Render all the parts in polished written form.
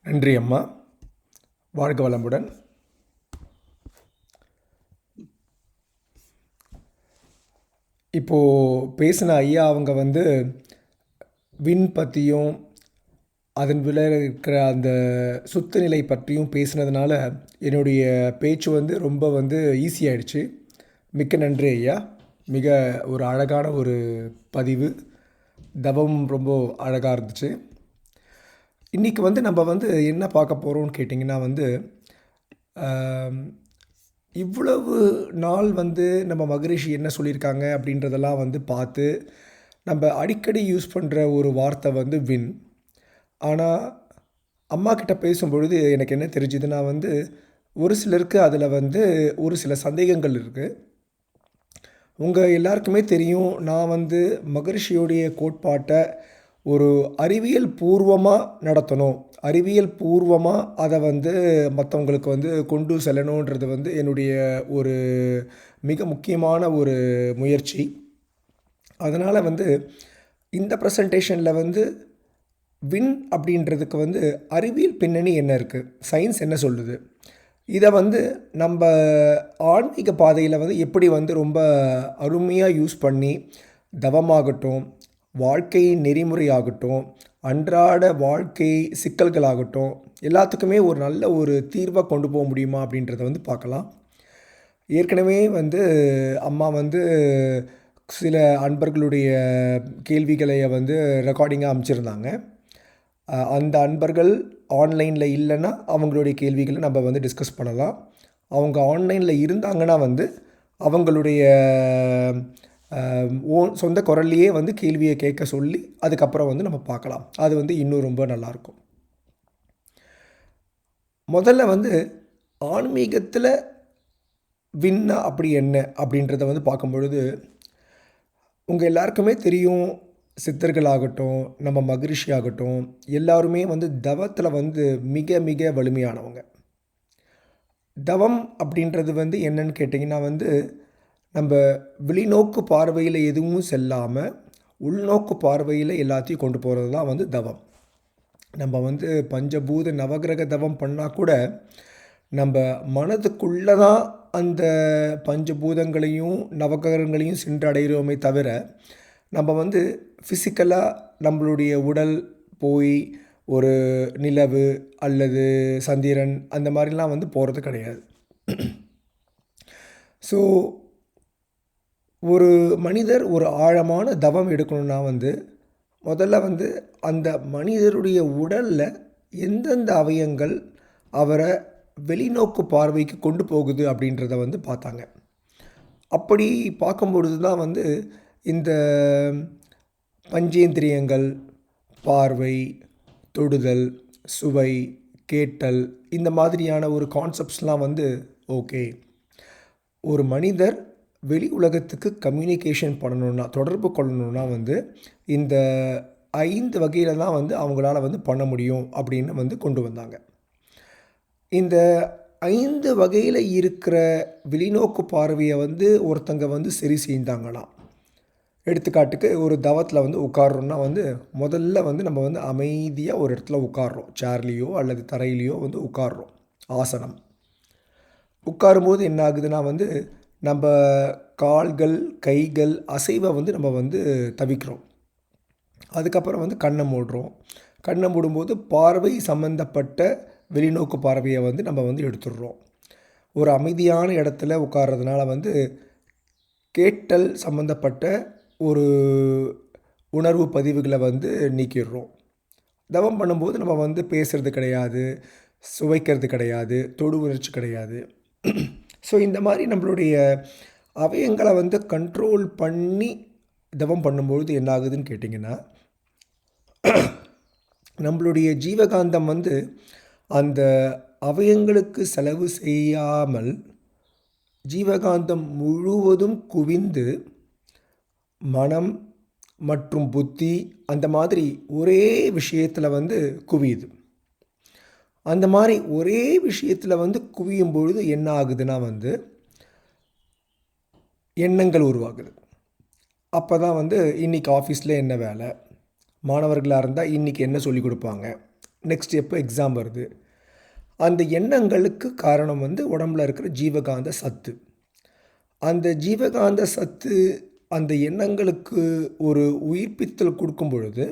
நன்றி அம்மா. வாழ்க வளமுடன். இப்போது பேசின ஐயா அவங்க விண் பற்றியும் அதன் விளைய இருக்கிற அந்த சுத்தநிலை பற்றியும் பேசினதுனால என்னுடைய பேச்சு ரொம்ப ஈஸியாகிடுச்சு. மிக்க நன்றி ஐயா. மிக ஒரு அழகான ஒரு பதிவு. தவம் ரொம்ப அழகாக இருந்துச்சு. இன்றைக்கி நம்ம என்ன பார்க்க போகிறோம்னு கேட்டிங்கன்னா இவ்வளவு நாள் நம்ம மகரிஷி என்ன சொல்லியிருக்காங்க அப்படின்றதெல்லாம் பார்த்து நம்ம அடிக்கடி யூஸ் பண்ணுற ஒரு வார்த்தை வின். ஆனால் அம்மா கிட்ட பேசும்பொழுது எனக்கு என்ன தெரிஞ்சுதுன்னா ஒரு சிலருக்கு அதில் ஒரு சில சந்தேகங்கள் இருக்குது. உங்கள் எல்லாருக்குமே தெரியும், நான் மகரிஷியோடைய கோட்பாட்டை ஒரு அறிவியல் பூர்வமாக நடத்தணும், அறிவியல் பூர்வமாக அதை மற்றவங்களுக்கு கொண்டு செல்லணுன்றது என்னுடைய ஒரு மிக முக்கியமான ஒரு முயற்சி. அதனால் இந்த ப்ரெசன்டேஷனில் வின் அப்படின்றதுக்கு அறிவியல் பின்னணி என்ன இருக்குது, சயின்ஸ் என்ன சொல்லுது, இதை நம்ம ஆன்மீக பாதையில் எப்படி ரொம்ப அருமையாக யூஸ் பண்ணி தவமாகட்டும், வாழ்க்கை நெறிமுறையாகட்டும், அன்றாட வாழ்க்கை சிக்கல்களாகட்டும், எல்லாத்துக்குமே ஒரு நல்ல ஒரு தீர்வாக கொண்டு போக முடியுமா அப்படின்றத பார்க்கலாம். ஏற்கனவே அம்மா சில அன்பர்களுடைய கேள்விகளை ரெக்கார்டிங்காக அமைச்சிருந்தாங்க. அந்த அன்பர்கள் ஆன்லைனில் இல்லைன்னா அவங்களுடைய கேள்விகளை நம்ம டிஸ்கஸ் பண்ணலாம். அவங்க ஆன்லைனில் இருந்தாங்கன்னா அவங்களுடைய சொந்த குரல்லையே கேள்வியை கேட்க சொல்லி அதுக்கப்புறம் நம்ம பார்க்கலாம். அது இன்னும் ரொம்ப நல்லாயிருக்கும். முதல்ல ஆன்மீகத்தில் வின்னா அப்படி என்ன அப்படின்றத பார்க்கும்பொழுது உங்கள் எல்லாருக்குமே தெரியும், சித்தர்களாகட்டும், நம்ம மகரிஷி ஆகட்டும், எல்லாருமே தவத்தில் மிக மிக வலிமையானவங்க. தவம் அப்படின்றது என்னன்னு கேட்டிங்கன்னா நம்ம வெளிநோக்கு பார்வையில் எதுவும் செல்லாமல் உள்நோக்கு பார்வையில் எல்லாத்தையும் கொண்டு போகிறது தான் தவம். நம்ம பஞ்சபூத நவகிரக தவம் பண்ணால் கூட நம்ம மனதுக்குள்ளே தான் அந்த பஞ்சபூதங்களையும் நவகிரகங்களையும் சென்றடைகிறோமே தவிர நம்ம ஃபிசிக்கலாக நம்மளுடைய உடல் போய் ஒரு நிலவு அல்லது சந்திரன் அந்த மாதிரிலாம் போகிறது கிடையாது. ஸோ ஒரு மனிதர் ஒரு ஆழமான தவம் எடுக்கணுன்னா முதல்ல அந்த மனிதருடைய உடலில் எந்தெந்த அவயங்கள் அவரை வெளிநோக்கு பார்வைக்கு கொண்டு போகுது அப்படின்றத பார்த்தாங்க. அப்படி பார்க்கும்பொழுது தான் இந்த பஞ்சேந்திரியங்கள், பார்வை, தொடுதல், சுவை, கேட்டல், இந்த மாதிரியான ஒரு கான்செப்ட்ஸ்லாம் ஓகே, ஒரு மனிதர் வெளி உலகத்துக்கு கம்யூனிகேஷன் பண்ணணுன்னா, தொடர்பு கொள்ளணுன்னா இந்த 5 வகையில் தான் அவங்களால பண்ண முடியும் அப்படின்னு கொண்டு வந்தாங்க. இந்த 5 வகையில் இருக்கிற வெளிநோக்கு பார்வையை ஒருத்தங்க சரி செய்தாங்களாம். எடுத்துக்காட்டுக்கு ஒரு தவத்தில் உட்கார்றோன்னா முதல்ல நம்ம அமைதியாக ஒரு இடத்துல உட்கார்றோம், சேர்லேயோ அல்லது தரையிலையோ உட்கார்றோம், ஆசனம். உட்காரும்போது என்ன ஆகுதுன்னா நம்ம கால்கள் கைகள் அசைவை நம்ம தவிக்கிறோம். அதுக்கப்புறம் கண்ணை மூடுறோம். கண்ணை மூடும்போது பார்வை சம்மந்தப்பட்ட வெளிநோக்கு பார்வையை நம்ம எடுத்துடுறோம். ஒரு அமைதியான இடத்துல உட்கார்றதுனால கேட்டல் சம்மந்தப்பட்ட ஒரு உணர்வு பதிவுகளை நீக்கிடுறோம். தவம் பண்ணும்போது நம்ம பேசுகிறது கிடையாது, சுவைக்கிறது கிடையாது, தொடு உணர்ச்சி கிடையாது. ஸோ இந்த மாதிரி நம்மளுடைய அவயங்களை கண்ட்ரோல் பண்ணி தவம் பண்ணும்பொழுது என்ன ஆகுதுன்னு கேட்டிங்கன்னா நம்மளுடைய ஜீவகாந்தம் அந்த அவயங்களுக்கு செலவு செய்யாமல் ஜீவகாந்தம் முழுவதும் குவிந்து மனம் மற்றும் புத்தி அந்த மாதிரி ஒரே விஷயத்தில் குவியுது. அந்த மாதிரி ஒரே விஷயத்தில் குவியும் பொழுது என்ன ஆகுதுன்னா எண்ணங்கள் உருவாகுது. அப்போ தான் இன்றைக்கி ஆஃபீஸில் என்ன வேலை, மாணவர்களாக இருந்தால் இன்றைக்கி என்ன சொல்லிக் கொடுப்பாங்க, நெக்ஸ்ட் எப்போ எக்ஸாம் வருது. அந்த எண்ணங்களுக்கு காரணம் வந்து உடம்புல இருக்கிற ஜீவகாந்த சத்து. அந்த ஜீவகாந்த சத்து அந்த எண்ணங்களுக்கு ஒரு உயிர்ப்பித்தல் கொடுக்கும் பொழுது,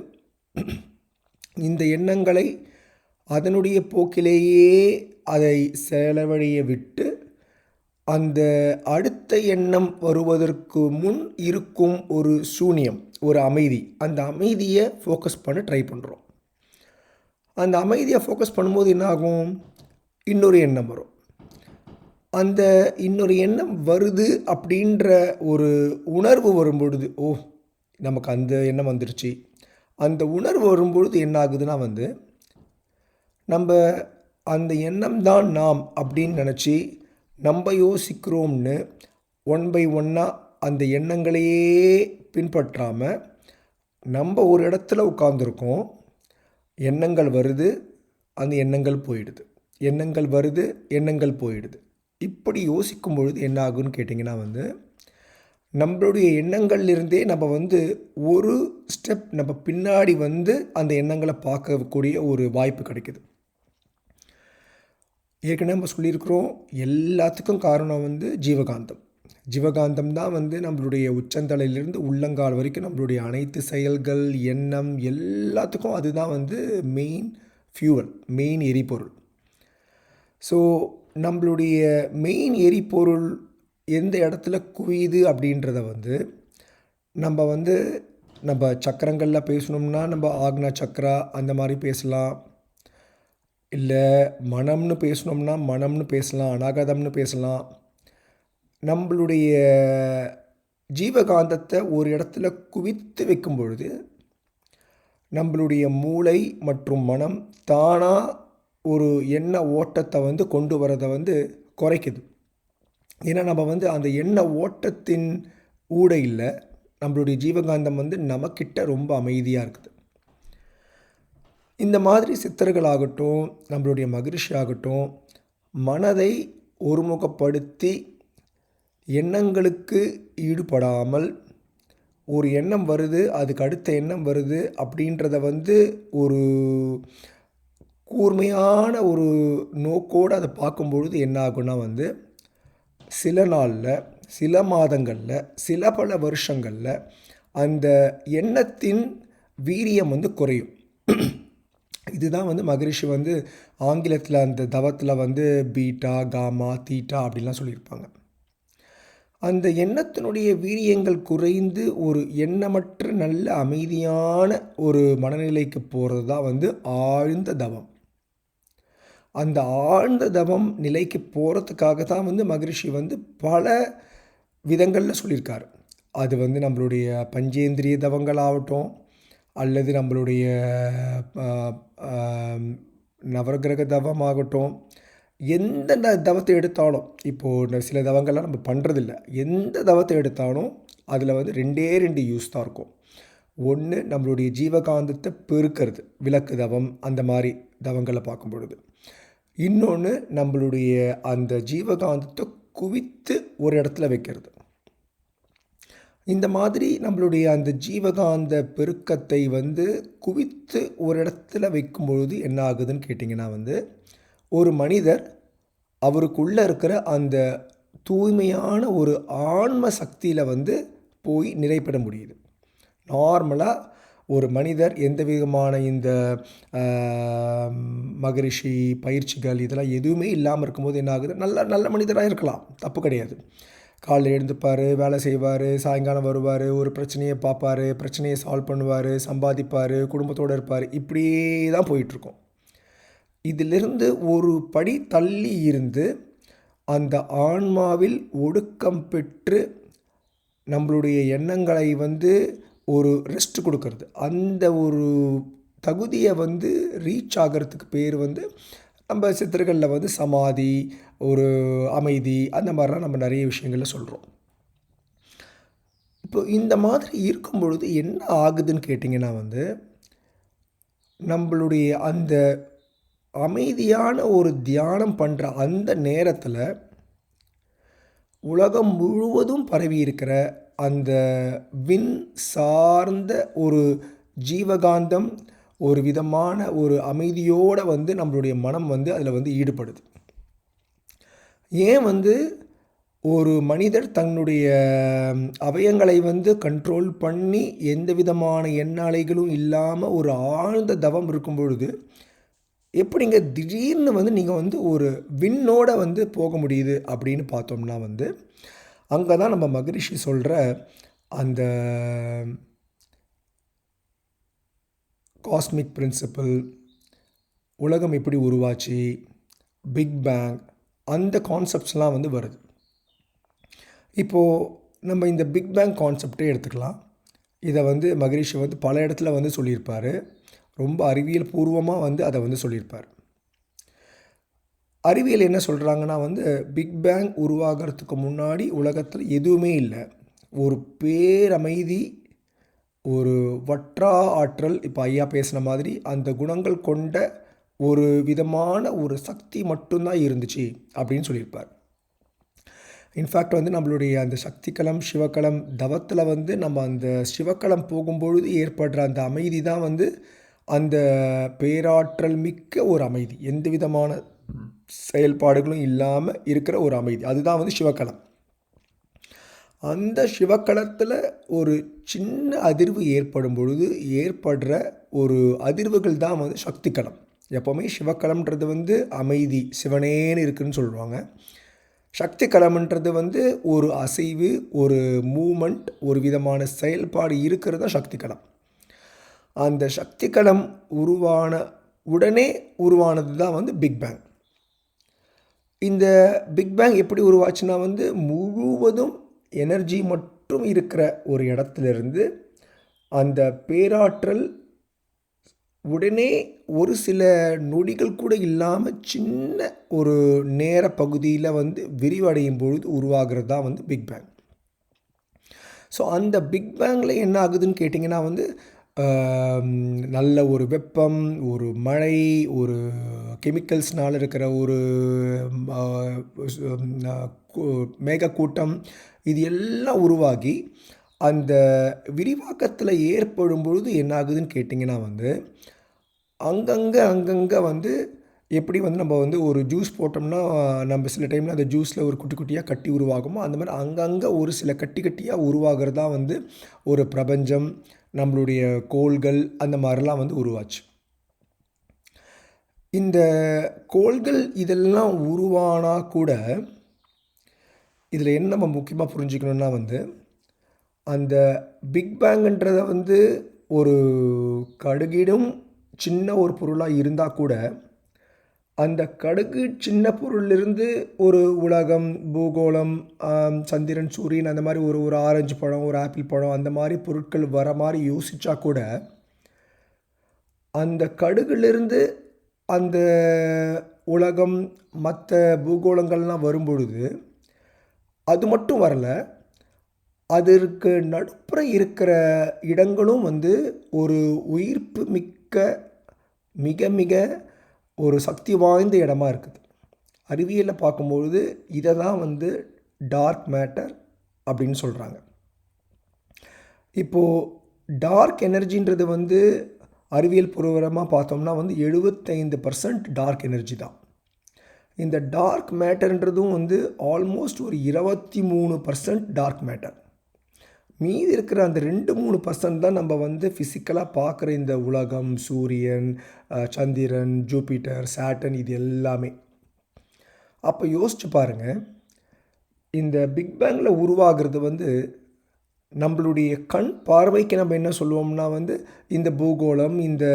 இந்த எண்ணங்களை அதனுடைய போக்கிலேயே அதை செலவழிய விட்டு, அந்த அடுத்த எண்ணம் வருவதற்கு முன் இருக்கும் ஒரு சூனியம், ஒரு அமைதி, அந்த அமைதியை ஃபோக்கஸ் பண்ண ட்ரை பண்ணுறோம். அந்த அமைதியை ஃபோக்கஸ் பண்ணும்போது என்ன ஆகும்? இன்னொரு எண்ணம் வரும். அந்த இன்னொரு எண்ணம் வருது அப்படின்ற ஒரு உணர்வு வரும்பொழுது, ஓ, நமக்கு அந்த எண்ணம் வந்துருச்சு. அந்த உணர்வு வரும்பொழுது என்ன ஆகுதுன்னா வந்து, நம்ம அந்த எண்ணம் தான் நாம் அப்படின்னு நினச்சி நம்ம யோசிக்கிறோம்னு ஒன் பை ஒன்னாக அந்த எண்ணங்களையே பின்பற்றாமல் நம்ம ஒரு இடத்துல உட்காந்துருக்கோம். எண்ணங்கள் வருது, அந்த எண்ணங்கள் போயிடுது. எண்ணங்கள் வருது, எண்ணங்கள் போயிடுது. இப்படி யோசிக்கும் பொழுது என்ன ஆகுன்னு கேட்டிங்கன்னா வந்து, நம்மளுடைய எண்ணங்கள்லேருந்தே நம்ம வந்து ஒரு ஸ்டெப் நம்ம பின்னாடி வந்து அந்த எண்ணங்களை பார்க்கக்கூடிய ஒரு வாய்ப்பு கிடைக்குது. ஏற்கனவே நம்ம சொல்லியிருக்கிறோம், எல்லாத்துக்கும் காரணம் வந்து ஜீவகாந்தம். ஜீவகாந்தம் தான் வந்து நம்மளுடைய உச்சந்தலையிலிருந்து உள்ளங்கால் வரைக்கும் நம்மளுடைய அனைத்து செயல்கள், எண்ணம் எல்லாத்துக்கும் அதுதான் வந்து மெயின் ஃபியூவல், மெயின் எரிபொருள். ஸோ நம்மளுடைய மெயின் எரிபொருள் எந்த இடத்துல குவியுது அப்படின்றத வந்து நம்ம சக்கரங்களில் பேசணும்னா நம்ம ஆக்னா சக்கரா அந்த மாதிரி பேசலாம். இல்லை மனம்னு பேசணும்னா மனம்னு பேசலாம், அநாகதம்னு பேசலாம். நம்மளுடைய ஜீவகாந்தத்தை ஒரு இடத்துல குவித்து வைக்கும் பொழுது நம்மளுடைய மூளை மற்றும் மனம் தானாக ஒரு எண்ண ஓட்டத்தை வந்து கொண்டு வரதை வந்து குறைக்குது. ஏன்னா நம்ம வந்து அந்த எண்ண ஓட்டத்தின் ஊடையில் நம்மளுடைய ஜீவகாந்தம் வந்து நமக்கிட்ட ரொம்ப அமைதியாக இருக்குது. இந்த மாதிரி சித்தர்களாகட்டும், நம்மளுடைய மகரிஷி ஆகட்டும், மனதை ஒருமுகப்படுத்தி எண்ணங்களுக்கு ஈடுபடாமல் ஒரு எண்ணம் வருது, அதுக்கு அடுத்த எண்ணம் வருது அப்படின்றத வந்து ஒரு கூர்மையான ஒரு நோக்கோடு அதை பார்க்கும்பொழுது என்ன ஆகுன்னா வந்து, சில நாளில், சில மாதங்களில், சில பல வருஷங்களில் அந்த எண்ணத்தின் வீரியம் வந்து குறையும். இதுதான் வந்து மகரிஷி வந்து ஆங்கிலத்தில் அந்த தவத்தில் வந்து பீட்டா, காமா, தீட்டா அப்படின்லாம் சொல்லியிருப்பாங்க. அந்த எண்ணத்தினுடைய வீரியங்கள் குறைந்து ஒரு எண்ணமற்ற நல்ல அமைதியான ஒரு மனநிலைக்கு போகிறது தான் வந்து ஆழ்ந்த தவம். அந்த ஆழ்ந்த தவம் நிலைக்கு போகிறதுக்காக தான் வந்து மகரிஷி வந்து பல விதங்களில் சொல்லியிருக்காரு. அது வந்து நம்மளுடைய பஞ்சேந்திரிய தவங்களாகட்டும், அல்லது நம்மளுடைய நவகிரக தவமாகட்டும், எந்த தவத்தை எடுத்தாலும், இப்போது சில தவங்கள்லாம் நம்ம பண்ணுறதில்ல, எந்த தவத்தை எடுத்தாலும் அதில் வந்து ரெண்டு யூஸ் தான் இருக்கும். ஒன்று நம்மளுடைய ஜீவகாந்தத்தை பெருக்கிறது, விளக்கு தவம் அந்த மாதிரி தவங்களை பார்க்கும் பொழுது. இன்னொன்று நம்மளுடைய அந்த ஜீவகாந்தத்தை குவித்து ஒரு இடத்துல வைக்கிறது. இந்த மாதிரி நம்மளுடைய அந்த ஜீவகாந்த பெருக்கத்தை வந்து குவித்து ஒரு இடத்துல வைக்கும் பொழுது என்ன ஆகுதுன்னு கேட்டிங்கன்னா வந்து, ஒரு மனிதர் அவருக்குள்ளே இருக்கிற அந்த தூய்மையான ஒரு ஆன்ம சக்தியில் வந்து போய் நிறைப்பட முடியுது. நார்மலாக ஒரு மனிதர் எந்த விதமான இந்த மகரிஷி பயிற்சிகள் இதெல்லாம் எதுவுமே இல்லாமல் இருக்கும்போது என்ன ஆகுது, நல்ல மனிதராக இருக்கலாம், தப்பு கிடையாது. காலையில் எழுந்துப்பார், வேலை செய்வார், சாயங்காலம் வருவார், ஒரு பிரச்சனையை பார்ப்பார், பிரச்சனையை சால்வ் பண்ணுவார், சம்பாதிப்பார், குடும்பத்தோடு இருப்பார், இப்படியே தான் போயிட்டுருக்கோம். இதிலிருந்து ஒரு படி தள்ளி இருந்து அந்த ஆன்மாவில் ஒடுக்கம் பெற்று நம்மளுடைய எண்ணங்களை வந்து ஒரு ரெஸ்ட் கொடுக்கறது, அந்த ஒரு தகுதியை வந்து ரீச் ஆகிறதுக்கு பேர் வந்து நம்ம சித்தர்களில் வந்து சமாதி, ஒரு அமைதி, அந்த மாதிரிலாம் நம்ம நிறைய விஷயங்களில் சொல்கிறோம். இப்போ இந்த மாதிரி இருக்கும் பொழுது என்ன ஆகுதுன்னு கேட்டிங்கன்னா வந்து, நம்மளுடைய அந்த அமைதியான ஒரு தியானம் பண்ணுற அந்த நேரத்தில் உலகம் முழுவதும் பரவி இருக்கிற அந்த விண் சார்ந்த ஒரு ஜீவகாந்தம் ஒரு விதமான ஒரு அமைதியோடு வந்து நம்மளுடைய மனம் வந்து அதில் வந்து ஈடுபடுது. ஏன் வந்து ஒரு மனிதர் தன்னுடைய அவயங்களை வந்து கண்ட்ரோல் பண்ணி எந்த விதமான எண்ண அலைகளும் இல்லாமல் ஒரு ஆழ்ந்த தவம் இருக்கும் பொழுது எப்படிங்க திடீர்னு வந்து நீங்கள் வந்து ஒரு விண்ணோட வந்து போக முடியுது அப்படின்னு பார்த்தோம்னா வந்து அங்கே தான் நம்ம மகரிஷி சொல்கிற அந்த காஸ்மிக் பிரின்சிபல், உலகம் எப்படி உருவாச்சு, பிக் பேங், அந்த கான்செப்ட்ஸ்லாம் வந்து வருது. இப்போது நம்ம இந்த பிக் பேங் கான்செப்டே எடுத்துக்கலாம். இதை வந்து மகரிஷி வந்து பல இடத்துல வந்து சொல்லியிருப்பார். ரொம்ப அறிவியல் பூர்வமாக வந்து அதை வந்து சொல்லியிருப்பார். அறிவியல் என்ன சொல்கிறாங்கன்னா வந்து பிக் பேங் உருவாகிறதுக்கு முன்னாடி உலகத்தில் எதுவுமே இல்லை. ஒரு பேரமைதி, ஒரு வற்றா ஆற்றல், இப்போ ஐயா பேசின மாதிரி அந்த குணங்கள் கொண்ட ஒரு விதமான ஒரு சக்தி மட்டும்தான் இருந்துச்சு அப்படின்னு சொல்லியிருப்பார். இன்ஃபேக்ட் வந்து நம்மளுடைய அந்த சக்திக்களம், சிவக்களம் தவத்தில் வந்து நம்ம அந்த சிவக்களம் போகும்பொழுது ஏற்படுற அந்த அமைதி தான் வந்து அந்த பேராற்றல் மிக்க ஒரு அமைதி, எந்த விதமான செயல்பாடுகளும் இல்லாமல் இருக்கிற ஒரு அமைதி, அதுதான் வந்து சிவக்களம். அந்த சிவக்களத்தில் ஒரு சின்ன அதிர்வு ஏற்படும் பொழுது ஏற்படுற ஒரு அதிர்வுகள் தான் வந்து சக்திக்களம். எப்போவுமே சிவக்களம்ன்றது வந்து அமைதி, சிவனேன்னு இருக்குதுன்னு சொல்லுவாங்க. சக்தி களம்ன்றது வந்து ஒரு அசைவு, ஒரு மூமெண்ட், ஒரு விதமான செயல்பாடு இருக்கிறது தான் சக்தி களம். அந்த சக்தி களம் உருவான உடனே உருவானது தான் வந்து பிக் பேங். இந்த பிக் பேங் எப்படி உருவாச்சுன்னா வந்து முழுவதும் எனர்ஜி மட்டும் இருக்கிற ஒரு இடத்துலேருந்து அந்த பேராற்றல் உடனே ஒரு சில நொடிகள் கூட இல்லாமல் சின்ன ஒரு நேர பகுதியில் வந்து விரிவடையும் பொழுது உருவாகிறது தான் வந்து பிக் பேங். ஸோ அந்த பிக் பேங்கில் என்ன ஆகுதுன்னு கேட்டிங்கன்னா வந்து நல்ல ஒரு வெப்பம், ஒரு மழை, ஒரு கெமிக்கல்ஸ்னால் இருக்கிற ஒரு மேகக்கூட்டம், இது எல்லாம் உருவாகி அந்த விரிவாக்கத்தில் ஏற்படும் பொழுது என்ன ஆகுதுன்னு கேட்டிங்கன்னா வந்து அங்கங்கே வந்து எப்படி வந்து நம்ம வந்து ஒரு ஜூஸ் போட்டோம்னா நம்ம சில டைமில் அந்த ஜூஸில் ஒரு குட்டி குட்டியாக கட்டி உருவாகுமோ அந்த மாதிரி அங்கங்கே ஒரு சில கட்டி கட்டியாக உருவாகிறது தான் வந்து ஒரு பிரபஞ்சம், நம்மளுடைய கோள்கள், அந்த மாதிரிலாம் வந்து உருவாச்சு. இந்த கோள்கள் இதெல்லாம் உருவானா கூட இதில் என்ன நம்ம முக்கியமாக புரிஞ்சுக்கணுன்னா வந்து அந்த பிக் பேங்குன்றதை வந்து ஒரு கடுகிடும் சின்ன ஒரு பொருளாக இருந்தால் கூட அந்த கடுகு சின்ன பொருளிலிருந்து ஒரு உலகம், பூகோளம், சந்திரன், சூரியன், அந்த மாதிரி ஒரு ஒரு ஆரஞ்சு பழம், ஒரு ஆப்பிள் பழம், அந்த மாதிரி பொருட்கள் வர மாதிரி யோசித்தா கூட அந்த கடுகுலேருந்து அந்த உலகம், மற்ற பூகோளங்கள்லாம் வரும்பொழுது அது மட்டும் வரலை, அதற்கு நடுப்புற இருக்கிற இடங்களும் வந்து ஒரு உயிர்ப்பு மிக்க மிக மிக ஒரு சக்தி வாய்ந்த இடமா இருக்குது. அறிவியலில் பார்க்கும்பொழுது இதை தான் வந்து டார்க் மேட்டர் அப்படின்னு சொல்கிறாங்க. இப்போது டார்க் எனர்ஜின்றது வந்து அறிவியல் பூர்வமாக பார்த்தோம்னா வந்து 75% டார்க் எனர்ஜி தான். இந்த டார்க் மேட்டர்ன்றதும் வந்து ஆல்மோஸ்ட் ஒரு 23% டார்க் மேட்டர். மீதி இருக்கிற அந்த 2-3% தான் நம்ம வந்து ஃபிசிக்கலாக பார்க்குற இந்த உலகம், சூரியன், சந்திரன், ஜூபிட்டர், சாட்டன், இது எல்லாமே. அப்போ யோசிச்சு பாருங்கள், இந்த பிக் பேங்கில் உருவாகிறது வந்து நம்மளுடைய கண் பார்வைக்கு நம்ம என்ன சொல்லுவோம்னா வந்து இந்த பூகோளம், இந்த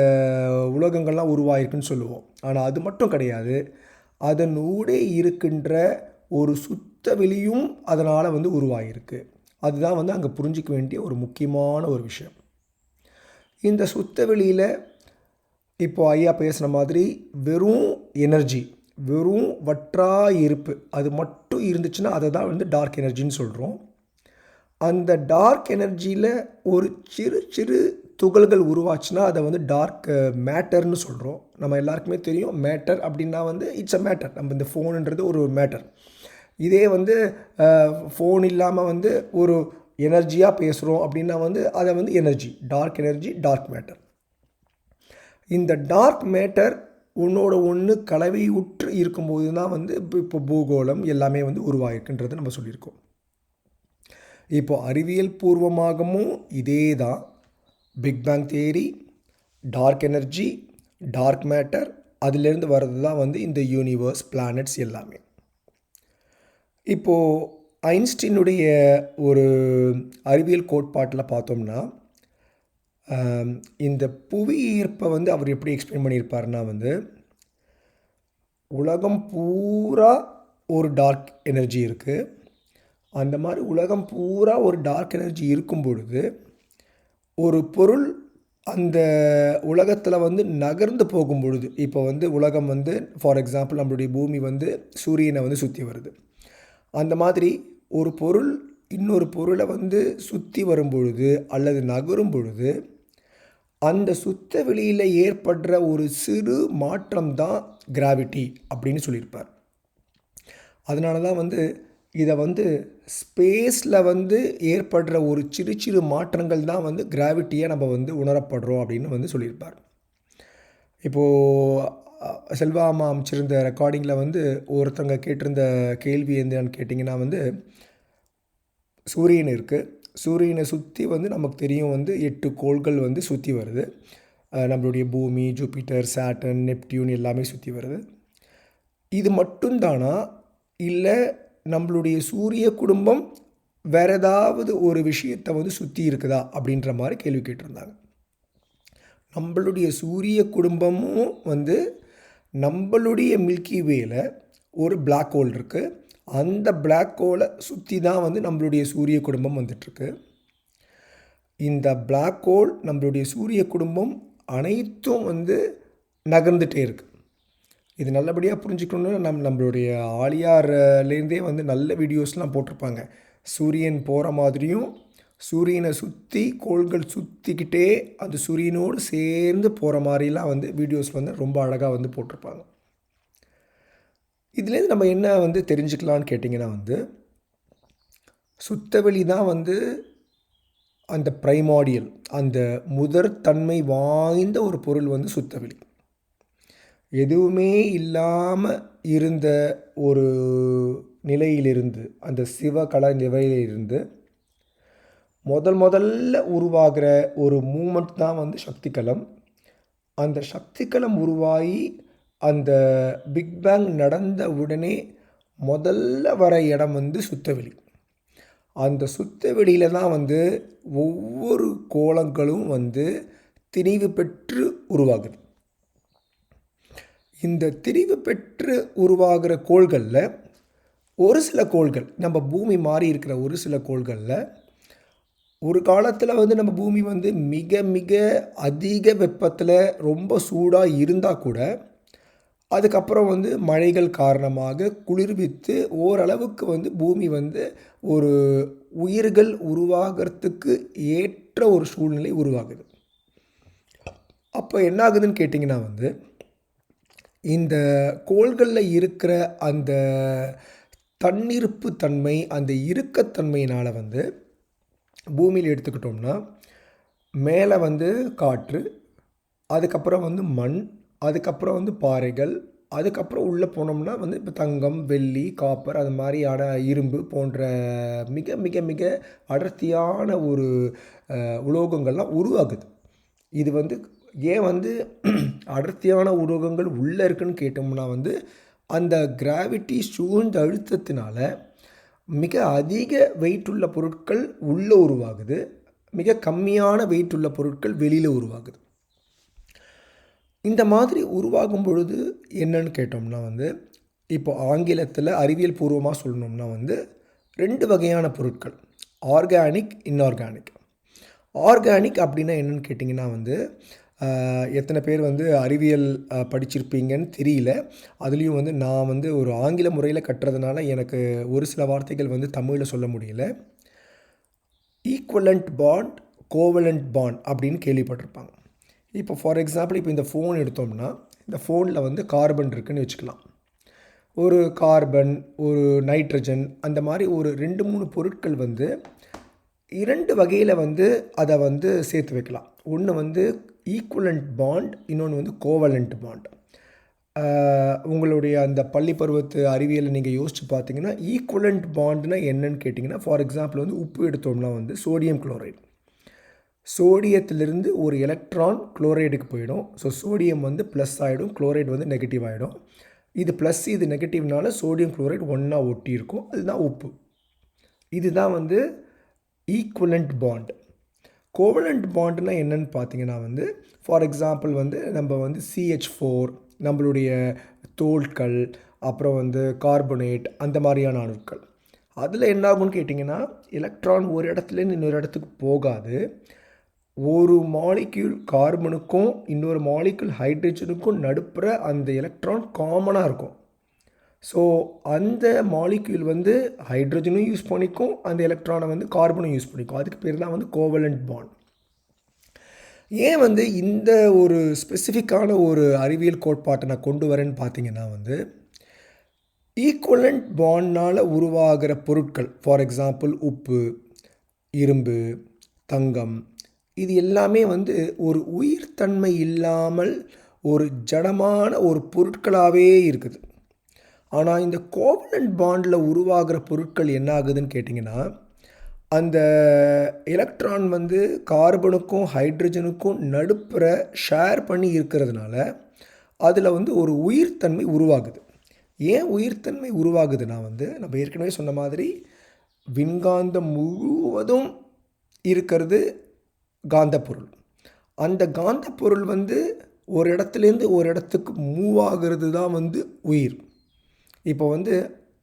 உலகங்கள்லாம் உருவாயிருக்குன்னு சொல்லுவோம். ஆனால் அது மட்டும் கிடையாது, அதன் ஊடே இருக்கின்ற ஒரு சுத்த வெளியும் அதனால் வந்து உருவாகிருக்கு. அதுதான் வந்து அங்கே புரிஞ்சிக்க வேண்டிய ஒரு முக்கியமான ஒரு விஷயம். இந்த சுத்த வெளியில் இப்போது ஐயா பேசுகிற மாதிரி வெறும் எனர்ஜி, வெறும் வற்றா இருப்பு, அது மட்டும் இருந்துச்சுன்னா அதை தான் வந்து டார்க் எனர்ஜின்னு சொல்கிறோம். அந்த டார்க் எனர்ஜியில் ஒரு சிறு சிறு துகள்கள் உருவாச்சுன்னா அதை வந்து டார்க் மேட்டர்னு சொல்கிறோம். நம்ம எல்லாருக்குமே தெரியும் மேட்டர் அப்படின்னா வந்து இட்ஸ் அ மேட்டர். நம்ம இந்த ஃபோனுன்றது ஒரு மேட்டர். இதே வந்து ஃபோன் இல்லாமல் வந்து ஒரு எனர்ஜியாக பேசுகிறோம் அப்படின்னா வந்து அதை வந்து energy, dark energy, dark matter. இந்த டார்க் மேட்டர் ஒன்றோட ஒன்று கலவையுற்று இருக்கும்போது தான் வந்து இப்போ பூகோளம் எல்லாமே வந்து உருவாகிருக்குன்றது நம்ம சொல்லியிருக்கோம். இப்போது அறிவியல் பூர்வமாகவும் இதே தான். Big bang theory, dark energy, dark matter, அதிலேருந்து வர்றது தான் வந்து இந்த யூனிவர்ஸ், பிளானட்ஸ் எல்லாமே. இப்போது ஐன்ஸ்டீனுடைய ஒரு அறிவியல் கோட்பாட்டில் பார்த்தோம்னா, இந்த புவி ஈர்ப்பை வந்து அவர் எப்படி எக்ஸ்பிளைன் பண்ணியிருப்பார்னா வந்து, உலகம் பூரா ஒரு டார்க் எனர்ஜி இருக்குது. அந்த மாதிரி உலகம் பூரா ஒரு டார்க் எனர்ஜி இருக்கும் பொழுது ஒரு பொருள் அந்த உலகத்தில் வந்து நகர்ந்து போகும் பொழுது, இப்போ வந்து உலகம் வந்து ஃபார் எக்ஸாம்பிள் நம்மளுடைய பூமி வந்து சூரியனை வந்து சுற்றி வருது. அந்த மாதிரி ஒரு பொருள் இன்னொரு பொருளை வந்து சுற்றி வரும் பொழுது அல்லது நகரும் பொழுது அந்த சுத்த வெளியில் ஏற்படுற ஒரு சிறு மாற்றம் தான் கிராவிட்டி அப்படின்னு சொல்லியிருப்பார். அதனால தான் வந்து இதை வந்து ஸ்பேஸில் வந்து ஏற்படுற ஒரு சிறு சிறு மாற்றங்கள் தான் வந்து கிராவிட்டியை நம்ம வந்து உணரப்படுறோம் அப்படின்னு வந்து சொல்லியிருப்பார். இப்போது செல்வா அம்மா அமைச்சிருந்த ரெக்கார்டிங்கில் வந்து ஒருத்தவங்க கேட்டிருந்த கேள்வி என்னன்னு கேட்டிங்கன்னா வந்து, சூரியன் இருக்குது, சூரியனை சுற்றி வந்து நமக்கு தெரியும் வந்து 8 கோள்கள் வந்து சுற்றி வருது. நம்மளுடைய பூமி, ஜூபிட்டர், சாட்டர்ன், நெப்டியூன் எல்லாமே சுற்றி வருது. இது மட்டும்தானா, இல்லை நம்மளுடைய சூரிய குடும்பம் வேறு ஏதாவது ஒரு விஷயத்தை வந்து சுற்றி இருக்குதா அப்படின்ற மாதிரி கேள்வி கேட்டிருந்தாங்க. நம்மளுடைய சூரிய குடும்பமும் வந்து நம்மளுடைய மில்கி வேல ஒரு பிளாக் ஹோல் இருக்குது. அந்த பிளாக் ஹோலை சுற்றி தான் வந்து நம்மளுடைய சூரிய குடும்பம் வந்துட்டுருக்கு. இந்த பிளாக் ஹோல், நம்மளுடைய சூரிய குடும்பம் அனைத்தும் வந்து நகர்ந்துகிட்டே இருக்குது. இது நல்லபடியாக புரிஞ்சுக்கணுன்னு நம்மளுடைய ஆலியார்லேருந்தே வந்து நல்ல வீடியோஸ்லாம் போட்டிருப்பாங்க. சூரியன் போகிற மாதிரியும் சூரியனை சுற்றி கோள்கள் சுற்றிக்கிட்டே அது சூரியனோடு சேர்ந்து போகிற மாதிரிலாம் வந்து வீடியோஸ் வந்து ரொம்ப அழகாக வந்து போட்டிருப்பாங்க. இதுலேருந்து நம்ம என்ன வந்து தெரிஞ்சுக்கலான்னு கேட்டிங்கன்னா வந்து, சுத்தவெளி தான் வந்து அந்த பிரைமாடியல், அந்த முதற்தன்மை வாய்ந்த ஒரு பொருள் வந்து சுத்தவெளி. எதுவுமே இல்லாமல் இருந்த ஒரு நிலையிலிருந்து, அந்த சிவகல நிலையிலிருந்து முதல்ல உருவாகிற ஒரு மூமெண்ட் தான் வந்து சக்திகலம். அந்த சக்திகலம் உருவாகி அந்த பிக் பேங் நடந்த உடனே முதல்ல வர இடம் வந்து சுத்தவெளி. அந்த சுத்தவெளியில் தான் வந்து ஒவ்வொரு கோளங்களும் வந்து திணிவு பெற்று உருவாகுது. இந்த திரிவு பெற்று உருவாகிற கோள்களில் ஒரு சில கோள்கள், நம்ம பூமி மாறி இருக்கிற ஒரு சில கோள்களில் ஒரு காலத்தில் வந்து நம்ம பூமி வந்து மிக மிக அதிக வெப்பத்தில் ரொம்ப சூடாக இருந்தால் கூட அதுக்கப்புறம் வந்து மழைகள் காரணமாக குளிர்வித்து ஓரளவுக்கு வந்து பூமி வந்து ஒரு உயிர்கள் உருவாகிறதுக்கு ஏற்ற ஒரு சூழ்நிலை உருவாகுது. அப்போ என்ன ஆகுதுன்னு கேட்டிங்கன்னா வந்து, இந்த கோள்களில் இருக்கிற அந்த தன்னிருப்பு தன்மை, அந்த இறுக்கத்தன்மையினால் வந்து பூமியில் எடுத்துக்கிட்டோம்னா மேலே வந்து காற்று, அதுக்கப்புறம் வந்து மண், அதுக்கப்புறம் வந்து பாறைகள், அதுக்கப்புறம் உள்ளே போனோம்னா வந்து இப்போ தங்கம், வெள்ளி, காப்பர், அது மாதிரியான இரும்பு போன்ற மிக மிக மிக அடர்த்தியான ஒரு உலோகங்கள்லாம் உருவாகுது. இது வந்து ஏன் வந்து அடர்த்தியான உலோகங்கள் உள்ளே இருக்குன்னு கேட்டோம்னா வந்து, அந்த கிராவிட்டி சூழ்ந்த அழுத்தத்தினால மிக அதிக வெயிட் உள்ள பொருட்கள் உள்ளே உருவாகுது, மிக கம்மியான வெயிட் உள்ள பொருட்கள் வெளியில் உருவாகுது. இந்த மாதிரி உருவாகும் பொழுது என்னன்னு கேட்டோம்னா வந்து, இப்போ ஆங்கிலத்தில் அறிவியல் பூர்வமாக சொல்லணும்னா வந்து 2 வகையான பொருட்கள், ஆர்கானிக், இன்ஆர்கானிக். ஆர்கானிக் அப்படின்னா என்னென்னு கேட்டிங்கன்னா வந்து, எத்தனை பேர் வந்து அறிவியல் படிச்சிருப்பீங்கன்னு தெரியல. அதுலேயும் வந்து நான் வந்து ஒரு ஆங்கில முறையில் கட்டுறதுனால எனக்கு ஒரு சில வார்த்தைகள் வந்து தமிழில் சொல்ல முடியல. ஈக்குவலண்ட் பாண்ட், கோவலண்ட் பாண்ட் அப்படின்னு கேள்விப்பட்டிருப்பாங்க. இப்போ ஃபார் எக்ஸாம்பிள், இப்போ இந்த ஃபோன் எடுத்தோம்னா இந்த ஃபோனில் வந்து கார்பன் இருக்குதுன்னு வச்சுக்கலாம். ஒரு கார்பன், ஒரு நைட்ரஜன், அந்த மாதிரி ஒரு 2-3 பொருட்கள் வந்து 2 வகையில் வந்து அதை வந்து சேர்த்து வைக்கலாம். ஒன்று வந்து ஈக்குவலண்ட் பாண்ட், இன்னொன்று வந்து கோவலண்ட் பாண்ட். உங்களுடைய அந்த பள்ளி பருவத்து அறிவியலை நீங்கள் யோசித்து பார்த்தீங்கன்னா, ஈக்குவலண்ட் பாண்டுனா என்னன்னு கேட்டிங்கன்னா, ஃபார் எக்ஸாம்பிள் வந்து உப்பு எடுத்தோம்னா வந்து சோடியம் குளோரைடு. சோடியத்திலிருந்து ஒரு எலக்ட்ரான் குளோரைடுக்கு போயிடும். ஸோ சோடியம் வந்து ப்ளஸ் ஆகிடும், குளோரைடு வந்து நெகட்டிவ் ஆகிடும். இது ப்ளஸ் இது நெகட்டிவ்னால சோடியம் குளோரைடு ஒன்றா ஒட்டி இருக்கும். அதுதான் உப்பு. இதுதான் வந்து ஈக்குவலண்ட் பாண்ட். கோவலண்ட் பாண்டுனா என்னன்னு பார்த்தீங்கன்னா வந்து, ஃபார் எக்ஸாம்பிள் வந்து நம்ம வந்து CH4, நம்மளுடைய தோல்கள், அப்புறம் வந்து கார்பனேட், அந்த மாதிரியான அணுக்கள். அதில் என்ன ஆகும்னு கேட்டிங்கன்னா, எலக்ட்ரான் ஒரு இடத்துலேருந்து இன்னொரு இடத்துக்கு போகாது. ஒரு மாலிக்யூல் கார்பனுக்கும் இன்னொரு மாலிக்யூல் ஹைட்ரஜனுக்கும் நடுப்புற அந்த எலக்ட்ரான் காமனாக இருக்கும். ஸோ அந்த மாலிக்யூல் வந்து ஹைட்ரஜனும் யூஸ் பண்ணிக்கும், அந்த எலக்ட்ரானை வந்து கார்பனும் யூஸ் பண்ணிக்கும். அதுக்கு பேர் தான் வந்து கோவலண்ட் பாண்ட். ஏன் வந்து இந்த ஒரு ஸ்பெசிஃபிக்கான ஒரு அறிவியல் கோட்பாட்டை நான் கொண்டு வரேன்னு பார்த்தீங்கன்னா வந்து, ஈக்குவலண்ட் பாண்ட்னால் உருவாகிற பொருட்கள், ஃபார் எக்ஸாம்பிள் உப்பு, இரும்பு, தங்கம், இது எல்லாமே வந்து ஒரு உயிர்த்தன்மை இல்லாமல் ஒரு ஜடமான ஒரு பொருட்களாகவே இருக்குது. ஆனால் இந்த கோவலண்ட் பாண்டில் உருவாகிற பொருட்கள் என்ன ஆகுதுன்னு கேட்டிங்கன்னா, அந்த எலக்ட்ரான் வந்து கார்பனுக்கும் ஹைட்ரஜனுக்கும் நடுப்புற ஷேர் பண்ணி இருக்கிறதுனால அதில் வந்து ஒரு உயிர்த்தன்மை உருவாகுது. ஏன் உயிர்த்தன்மை உருவாகுதுன்னா வந்து, நம்ம ஏற்கனவே சொன்ன மாதிரி விண்காந்தம் முழுவதும் இருக்கிறது காந்தப்பொருள். அந்த காந்தப்பொருள் வந்து ஒரு இடத்துலேருந்து ஒரு இடத்துக்கு மூவ் ஆகிறது தான் வந்து உயிர். இப்போ வந்து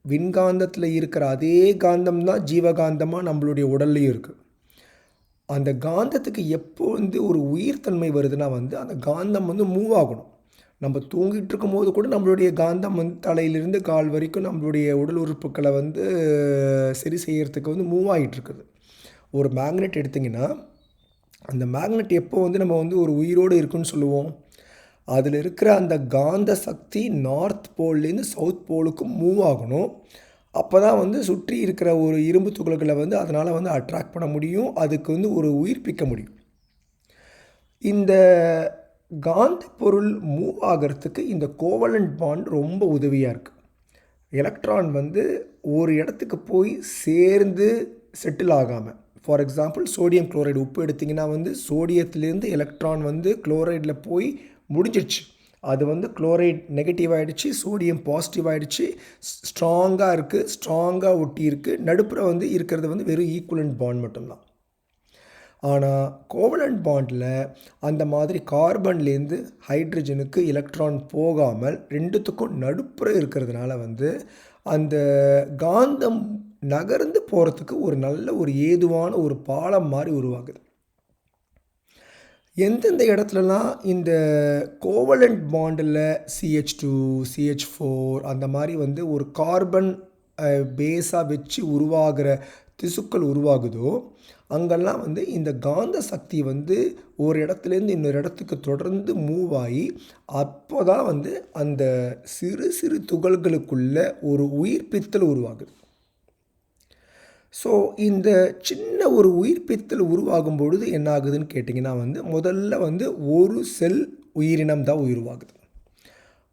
விண்காந்தத்தில் இருக்கிற அதே காந்தம் தான் ஜீவகாந்தமாக நம்மளுடைய உடல்லையும் இருக்குது. அந்த காந்தத்துக்கு எப்போ வந்து ஒரு உயிர்த்தன்மை வருதுன்னா வந்து, அந்த காந்தம் வந்து மூவ் ஆகணும். நம்ம தூங்கிட்டு இருக்கும்போது கூட நம்மளுடைய காந்தம் வந்து தலையிலிருந்து கால் வரைக்கும் நம்மளுடைய உடல் உறுப்புக்களை வந்து சரி செய்கிறதுக்கு வந்து மூவ் ஆகிட்டு இருக்குது. ஒரு மேக்னெட் எடுத்திங்கன்னா, அந்த மேக்னெட் எப்போ வந்து நம்ம வந்து ஒரு உயிரோடு இருக்குன்னு சொல்லுவோம், அதில் இருக்கிற அந்த காந்த சக்தி நார்த் போல்லேருந்து சவுத் போலுக்கு மூவ் ஆகணும். அப்போ தான் வந்து சுற்றி இருக்கிற ஒரு இரும்பு துகள்களை வந்து அதனால் வந்து அட்ராக்ட் பண்ண முடியும், அதுக்கு வந்து ஒரு உயிர்ப்பிக்க முடியும். இந்த காந்த பொருள் மூவ் ஆகிறதுக்கு இந்த கோவலண்ட் பாண்ட் ரொம்ப உதவியாக இருக்குது. எலக்ட்ரான் வந்து ஒரு இடத்துக்கு போய் சேர்ந்து செட்டில் ஆகாமல், ஃபார் எக்ஸாம்பிள் சோடியம் குளோரைடு உப்பு எடுத்திங்கன்னா வந்து சோடியத்திலேருந்து எலக்ட்ரான் வந்து குளோரைடில் போய் முடிஞ்சிடுச்சு. அது வந்து குளோரைட் நெகட்டிவ் ஆகிடுச்சு, சோடியம் பாசிட்டிவ் ஆகிடுச்சு, ஸ்ட்ராங்காக இருக்குது, ஸ்ட்ராங்காக ஒட்டி இருக்குது. நடுப்புற வந்து இருக்கிறது வந்து வெறும் ஈக்குவலண்ட் பாண்ட் மட்டும்தான். ஆனால் கோவலண்ட் பாண்டில் அந்த மாதிரி கார்பன்லேருந்து ஹைட்ரஜனுக்கு எலக்ட்ரான் போகாமல் ரெண்டுத்துக்கும் நடுப்புற இருக்கிறதுனால வந்து அந்த காந்தம் நகர்ந்து போகிறதுக்கு ஒரு நல்ல ஒரு ஏதுவான ஒரு பாலம் மாதிரி உருவாகுது. எந்தெந்த இடத்துலலாம் இந்த கோவலண்ட் பாண்டில் CH2, CH4 அந்த மாதிரி வந்து ஒரு கார்பன் பேஸாக வச்சு உருவாகிற திசுக்கள் உருவாகுதோ, அங்கெல்லாம் வந்து இந்த காந்த சக்தி வந்து ஒரு இடத்துலேருந்து இன்னொரு இடத்துக்கு தொடர்ந்து மூவ் ஆகி அப்போ தான் வந்து அந்த சிறு சிறு துகள்களுக்குள்ள ஒரு உயிர்ப்பித்தல் உருவாகுது. ஸோ இந்த சின்ன ஒரு உயிர்ப்பித்தல் உருவாகும் பொழுது என்ன ஆகுதுன்னு கேட்டிங்கன்னா வந்து, முதல்ல வந்து ஒரு செல் உயிரினம் தான் உருவாகுது.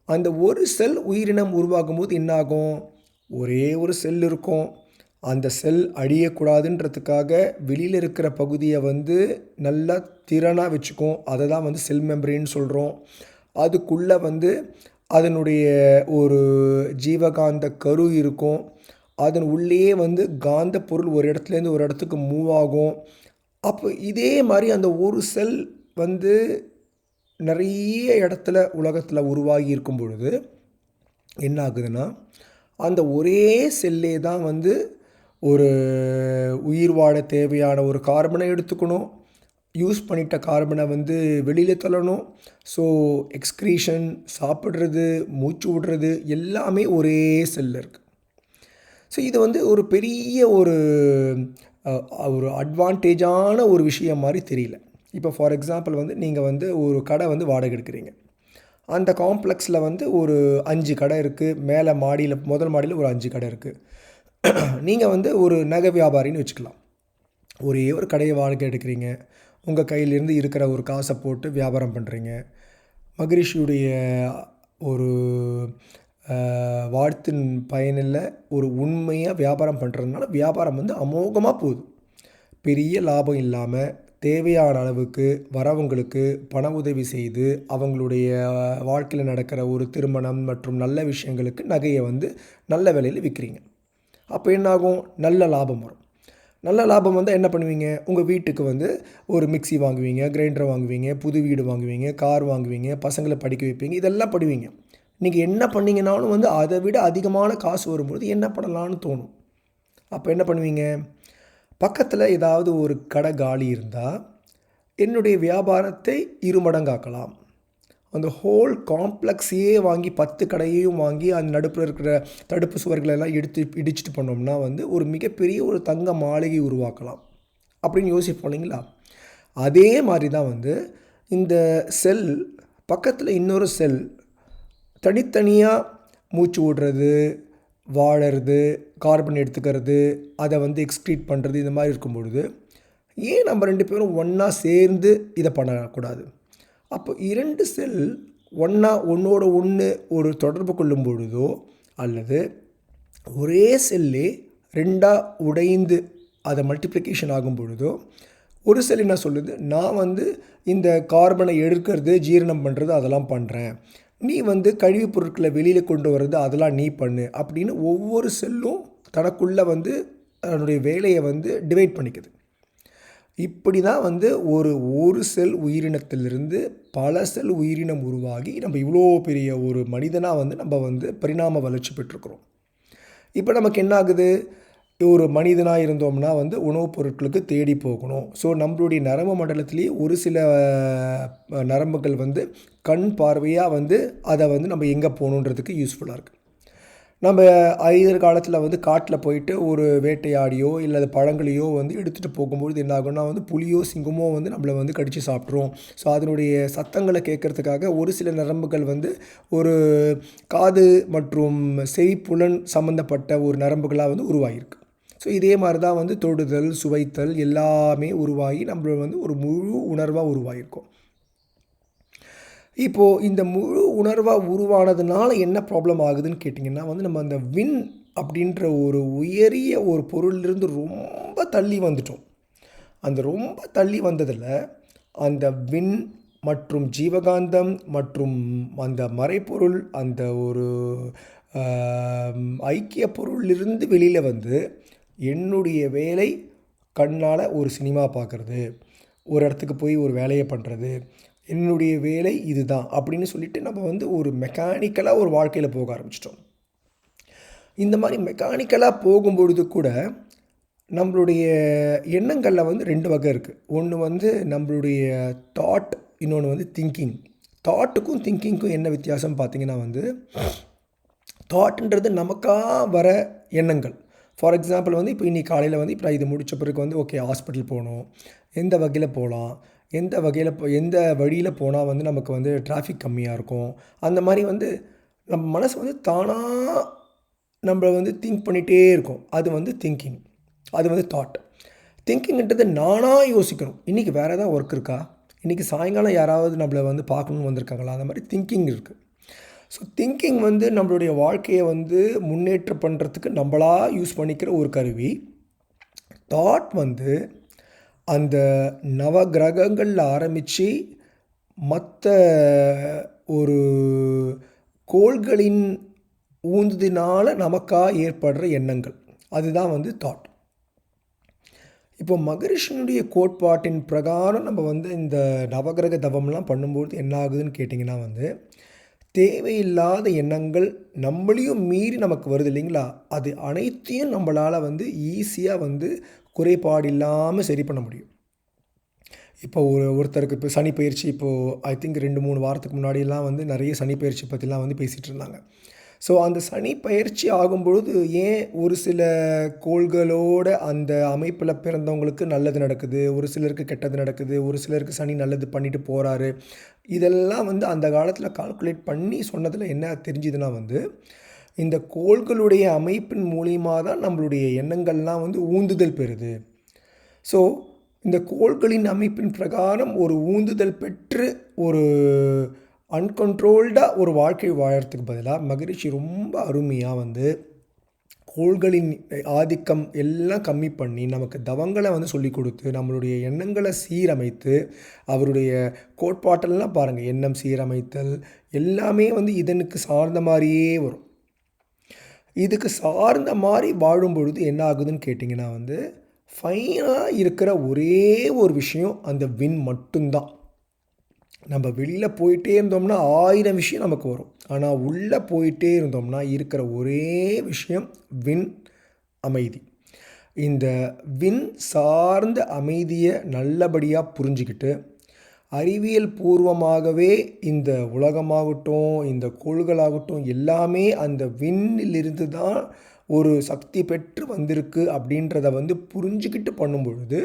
அந்த ஒரு செல் உயிரினம் உருவாகும் போது என்ன ஆகும், ஒரே ஒரு செல் இருக்கும். அந்த செல் அழியக்கூடாதுன்றதுக்காக வெளியில் இருக்கிற பகுதியை வந்து நல்லா திறனாக வச்சுக்கும். அதை தான் வந்து செல் மெம்பரேன்னு சொல்கிறோம். அதுக்குள்ளே வந்து அதனுடைய ஒரு ஜீவகாந்த கரு இருக்கும். அதன் உள்ளேயே வந்து காந்த பொருள் ஒரு இடத்துலேருந்து ஒரு இடத்துக்கு மூவ் ஆகும். அப்போ இதே மாதிரி அந்த ஒரு செல் வந்து நிறைய இடத்துல உலகத்தில் உருவாகி இருக்கும் பொழுது என்ன ஆகுதுன்னா, அந்த ஒரே செல்லே தான் வந்து ஒரு உயிர் வாழ தேவையான ஒரு கார்பனை எடுத்துக்கணும், யூஸ் பண்ணிட்ட கார்பனை வந்து வெளியில் தள்ளணும். ஸோ எக்ஸ்க்ரீஷன், சாப்பிட்றது, மூச்சு விடுறது எல்லாமே ஒரே செல்லில் இருக்குது. ஸோ இது வந்து ஒரு பெரிய ஒரு அட்வான்டேஜான ஒரு விஷயம் மாதிரி தெரியல. இப்போ ஃபார் எக்ஸாம்பிள் வந்து நீங்கள் வந்து ஒரு கடை வந்து வாடகை எடுக்கிறீங்க. அந்த காம்ப்ளெக்ஸில் வந்து ஒரு 5 கடை இருக்குது. மேலே மாடியில் முதல் மாடியில் ஒரு 5 கடை இருக்குது. நீங்கள் வந்து ஒரு நகை வியாபாரின்னு வச்சுக்கலாம். ஒரே ஒரு கடையை வாடகை எடுக்கிறீங்க. உங்கள் கையிலேருந்து இருக்கிற ஒரு காசை போட்டு வியாபாரம் பண்ணுறீங்க. மகரிஷியுடைய ஒரு வாழ்த்தின் பயனில் ஒரு உண்மையாக வியாபாரம் பண்ணுறதுனால வியாபாரம் வந்து அமோகமாக போகுது. பெரிய லாபம் இல்லாமல் தேவையான அளவுக்கு வரவங்களுக்கு பண உதவி செய்து அவங்களுடைய வாழ்க்கையில் நடக்கிற ஒரு திருமணம் மற்றும் நல்ல விஷயங்களுக்கு நகையை வந்து நல்ல விலையில் விற்கிறீங்க. அப்போ என்னாகும்? நல்ல லாபம் வரும். நல்ல லாபம் வந்தால் என்ன பண்ணுவீங்க? உங்கள் வீட்டுக்கு வந்து ஒரு மிக்சி வாங்குவீங்க, கிரைண்டர் வாங்குவீங்க, புது வீடு வாங்குவீங்க, கார் வாங்குவீங்க, பசங்களை படிக்க வைப்பீங்க, இதெல்லாம் பண்ணுவீங்க. நீங்கள் என்ன பண்ணிங்கனாலும் வந்து அதை விட அதிகமான காசு வரும்பொழுது என்ன பண்ணலான்னு தோணும். அப்போ என்ன பண்ணுவீங்க? பக்கத்தில் ஏதாவது ஒரு கடை காலி இருந்தால் என்னுடைய வியாபாரத்தை இருமடங்காக்கலாம். அந்த ஹோல் காம்ப்ளெக்ஸையே வாங்கி 10 கடையையும் வாங்கி அந்த நடுப்பில் இருக்கிற தடுப்பு சுவர்களெல்லாம் இடிச்சிட்டு பண்ணோம்னா வந்து ஒரு மிகப்பெரிய ஒரு தங்க மாளிகை உருவாக்கலாம் அப்படின்னு யோசிப்போம் இல்லைங்களா? அதே மாதிரி தான் வந்து இந்த செல் பக்கத்தில் இன்னொரு செல் தனித்தனியாக மூச்சு விடுறது, வாழறது, கார்பன் எடுத்துக்கிறது, அதை வந்து எக்ஸ்க்ரீட் பண்ணுறது, இந்த மாதிரி இருக்கும் பொழுது ஏன் நம்ம 2 பேரும் ஒன்றா சேர்ந்து இதை பண்ணக்கூடாது? அப்போ 2 செல் ஒன்றோட ஒன்று ஒரு தொடர்பு கொள்ளும் பொழுதோ அல்லது ஒரே செல்லே 2ஆக உடைந்து அதை மல்டிப்ளிகேஷன் ஆகும் பொழுதோ ஒரு செல் என்ன சொல்லுது? நான் வந்து இந்த கார்பனை எடுக்கிறது, ஜீரணம் பண்ணுறது அதெல்லாம் பண்ணுறேன், நீ வந்து கழிவுப் பொருட்களை வெளியில் கொண்டு வர்றது அதெல்லாம் நீ பண்ணு அப்படின்னு ஒவ்வொரு செல்லும் தனக்குள்ளே வந்து அதனுடைய வேலையை வந்து டிவைட் பண்ணிக்குது. இப்படி தான் வந்து ஒரு செல் உயிரினத்திலிருந்து பல செல் உயிரினம் உருவாகி நம்ம இவ்வளோ பெரிய ஒரு மனிதனாக வந்து நம்ம வந்து பரிணாம வளர்ச்சி பெற்றிருக்கிறோம். இப்போ நமக்கு என்ன ஆகுது? ஒரு மனிதனாக இருந்தோம்னா வந்து உணவுப் பொருட்களுக்கு தேடி போகணும். ஸோ நம்மளுடைய நரம்பு மண்டலத்திலேயே ஒரு சில நரம்புகள் வந்து கண் பார்வையாக வந்து அதை வந்து நம்ம எங்கே போகணுன்றதுக்கு யூஸ்ஃபுல்லாக இருக்குது. நம்ம காலத்தில் வந்து காட்டில் போயிட்டு ஒரு வேட்டையாடியோ இல்லை அது பழங்களையோ வந்து எடுத்துகிட்டு போகும்பொழுது என்ன ஆகும்னா வந்து புலியோ சிங்கமோ வந்து நம்மளை வந்து கடித்து சாப்பிட்ரும். ஸோ அதனுடைய சத்தங்களை கேட்குறதுக்காக ஒரு சில நரம்புகள் வந்து ஒரு காது மற்றும் செவிப்புலன் சம்மந்தப்பட்ட ஒரு நரம்புகளாக வந்து உருவாகிருக்கு. ஸோ இதே மாதிரி தான் வந்து தொடுதல், சுவைத்தல் எல்லாமே உருவாகி நம்மள வந்து ஒரு முழு உணர்வாக உருவாகிருக்கும். இப்போது இந்த முழு உணர்வாக உருவானதுனால என்ன ப்ராப்ளம் ஆகுதுன்னு கேட்டிங்கன்னா வந்து நம்ம அந்த வின் அப்படின்ற ஒரு உயரிய ஒரு பொருளிலிருந்து ரொம்ப தள்ளி வந்துட்டோம். அந்த ரொம்ப தள்ளி வந்ததில் அந்த வின் மற்றும் ஜீவகாந்தம் மற்றும் அந்த மறைப்பொருள் அந்த ஒரு ஐக்கிய பொருளிலிருந்து வெளியில் வந்து என்னுடைய வேலை கண்ணால் ஒரு சினிமா பார்க்குறது, ஒரு இடத்துக்கு போய் ஒரு வேலையை பண்ணுறது, என்னுடைய வேலை இதுதான் அப்படின்னு சொல்லிட்டு நம்ம வந்து ஒரு மெக்கானிக்கலாக ஒரு வாழ்க்கையில் போக ஆரம்பிச்சிட்டோம். இந்த மாதிரி மெக்கானிக்கலாக போகும்பொழுது கூட நம்மளுடைய எண்ணங்களில் வந்து 2 வகை இருக்குது. ஒன்று வந்து நம்மளுடைய தாட், இன்னொன்று வந்து திங்கிங். தாட்டுக்கும் திங்கிங்க்கும் என்ன வித்தியாசம் பார்த்திங்கன்னா வந்து தாட்ன்றது நமக்காக வர எண்ணங்கள். ஃபார் எக்ஸாம்பிள் வந்து இப்போ இன்றைக்கி காலையில் வந்து இப்போ நான் இது முடித்த பிறகு வந்து ஓகே ஹாஸ்பிட்டல் போகணும், எந்த வகையில் போகலாம், எந்த வழியில் போனால் வந்து நமக்கு வந்து டிராஃபிக் கம்மியாக இருக்கும், அந்த மாதிரி வந்து நம்ம மனசு வந்து தானாக நம்மளை வந்து திங்க் பண்ணிகிட்டே இருக்கும். அது வந்து திங்கிங், அது வந்து தாட். திங்கிங்ன்றது நானாக யோசிக்கணும். இன்றைக்கி வேறு ஏதாவது ஒர்க் இருக்கா, இன்றைக்கி சாயங்காலம் யாராவது நம்மளை வந்து பார்க்கணுன்னு வந்திருக்காங்களா, அந்த மாதிரி திங்கிங் இருக்குது. ஸோ திங்கிங் வந்து நம்மளுடைய வாழ்க்கையை வந்து முன்னேற்றம் பண்ணுறதுக்கு நம்மளாக யூஸ் பண்ணிக்கிற ஒரு கருவி. தாட் வந்து அந்த நவகிரகங்களில் ஆரம்பித்து மற்ற ஒரு கோள்களின் ஊந்துதினால் நமக்காக ஏற்படுற எண்ணங்கள், அதுதான் வந்து தாட். இப்போ மகரிஷினுடைய கோட்பாட்டின் பிரகாரம் நம்ம வந்து இந்த நவகிரக தவம்லாம் பண்ணும்போது என்ன ஆகுதுன்னு கேட்டிங்கன்னா வந்து தேவையில்லாத எண்ணங்கள் நம்மளையும் மீறி நமக்கு வருது இல்லைங்களா? அது அனைத்தையும் நம்மளால் வந்து ஈஸியாக வந்து குறைபாடு இல்லாமல் சரி பண்ண முடியும். இப்போ ஒருத்தருக்கு இப்போ சனி பயிற்சி இப்போது ஐ திங்க் 2-3 வாரத்துக்கு முன்னாடியெல்லாம் வந்து நிறைய சனி பயிற்சி பற்றிலாம் வந்து பேசிகிட்டு இருந்தாங்க. ஸோ அந்த சனி பயிற்சி ஆகும்பொழுது ஏன் ஒரு சில கோள்களோட அந்த அமைப்பில் பிறந்தவங்களுக்கு நல்லது நடக்குது, ஒரு சிலருக்கு கெட்டது நடக்குது, ஒரு சிலருக்கு சனி நல்லது பண்ணிட்டு போகிறாரு, இதெல்லாம் வந்து அந்த காலத்தில் கால்குலேட் பண்ணி சொன்னதில் என்ன தெரிஞ்சுதுன்னா வந்து இந்த கோள்களுடைய அமைப்பின் மூலியமாக தான் நம்மளுடைய எண்ணங்கள்லாம் வந்து ஊந்துதல் பெறுது. ஸோ இந்த கோள்களின் அமைப்பின் பிரகாரம் ஒரு ஊந்துதல் பெற்று ஒரு அன்கண்ட்ரோல்டாக ஒரு வாழ்க்கை வாழறதுக்கு பதிலாக மகரிஷி ரொம்ப அருமையாக வந்து கோள்களின் ஆதிக்கம் எல்லாம் கம்மி பண்ணி நமக்கு தவங்களை வந்து சொல்லி கொடுத்து நம்மளுடைய எண்ணங்களை சீரமைத்து அவருடைய கோட்பாட்டெல்லாம் பாருங்கள், எண்ணம் சீரமைத்தல் எல்லாமே வந்து இதனுக்கு சார்ந்த மாதிரியே வரும். இதுக்கு சார்ந்த மாதிரி வாழும் பொழுது என்ன ஆகுதுன்னு கேட்டிங்கன்னா வந்து ஃபைனாக இருக்கிற ஒரே ஒரு விஷயம் அந்த வின் மட்டும்தான். நம்ம வெளியில் போயிட்டே இருந்தோம்னா 1000 விஷயம் நமக்கு வரும். ஆனால் உள்ளே போயிட்டே இருந்தோம்னா இருக்கிற ஒரே விஷயம் வின், அமைதி. இந்த வின் சார்ந்த அமைதியை நல்லபடியாக புரிஞ்சுக்கிட்டு அறிவியல் பூர்வமாகவே இந்த உலகமாகட்டும் இந்த கோள்களாகட்டும் எல்லாமே அந்த விண்ணிலிருந்து தான் ஒரு சக்தி பெற்று வந்திருக்கு அப்படின்றத வந்து புரிஞ்சுக்கிட்டு பண்ணும் பொழுது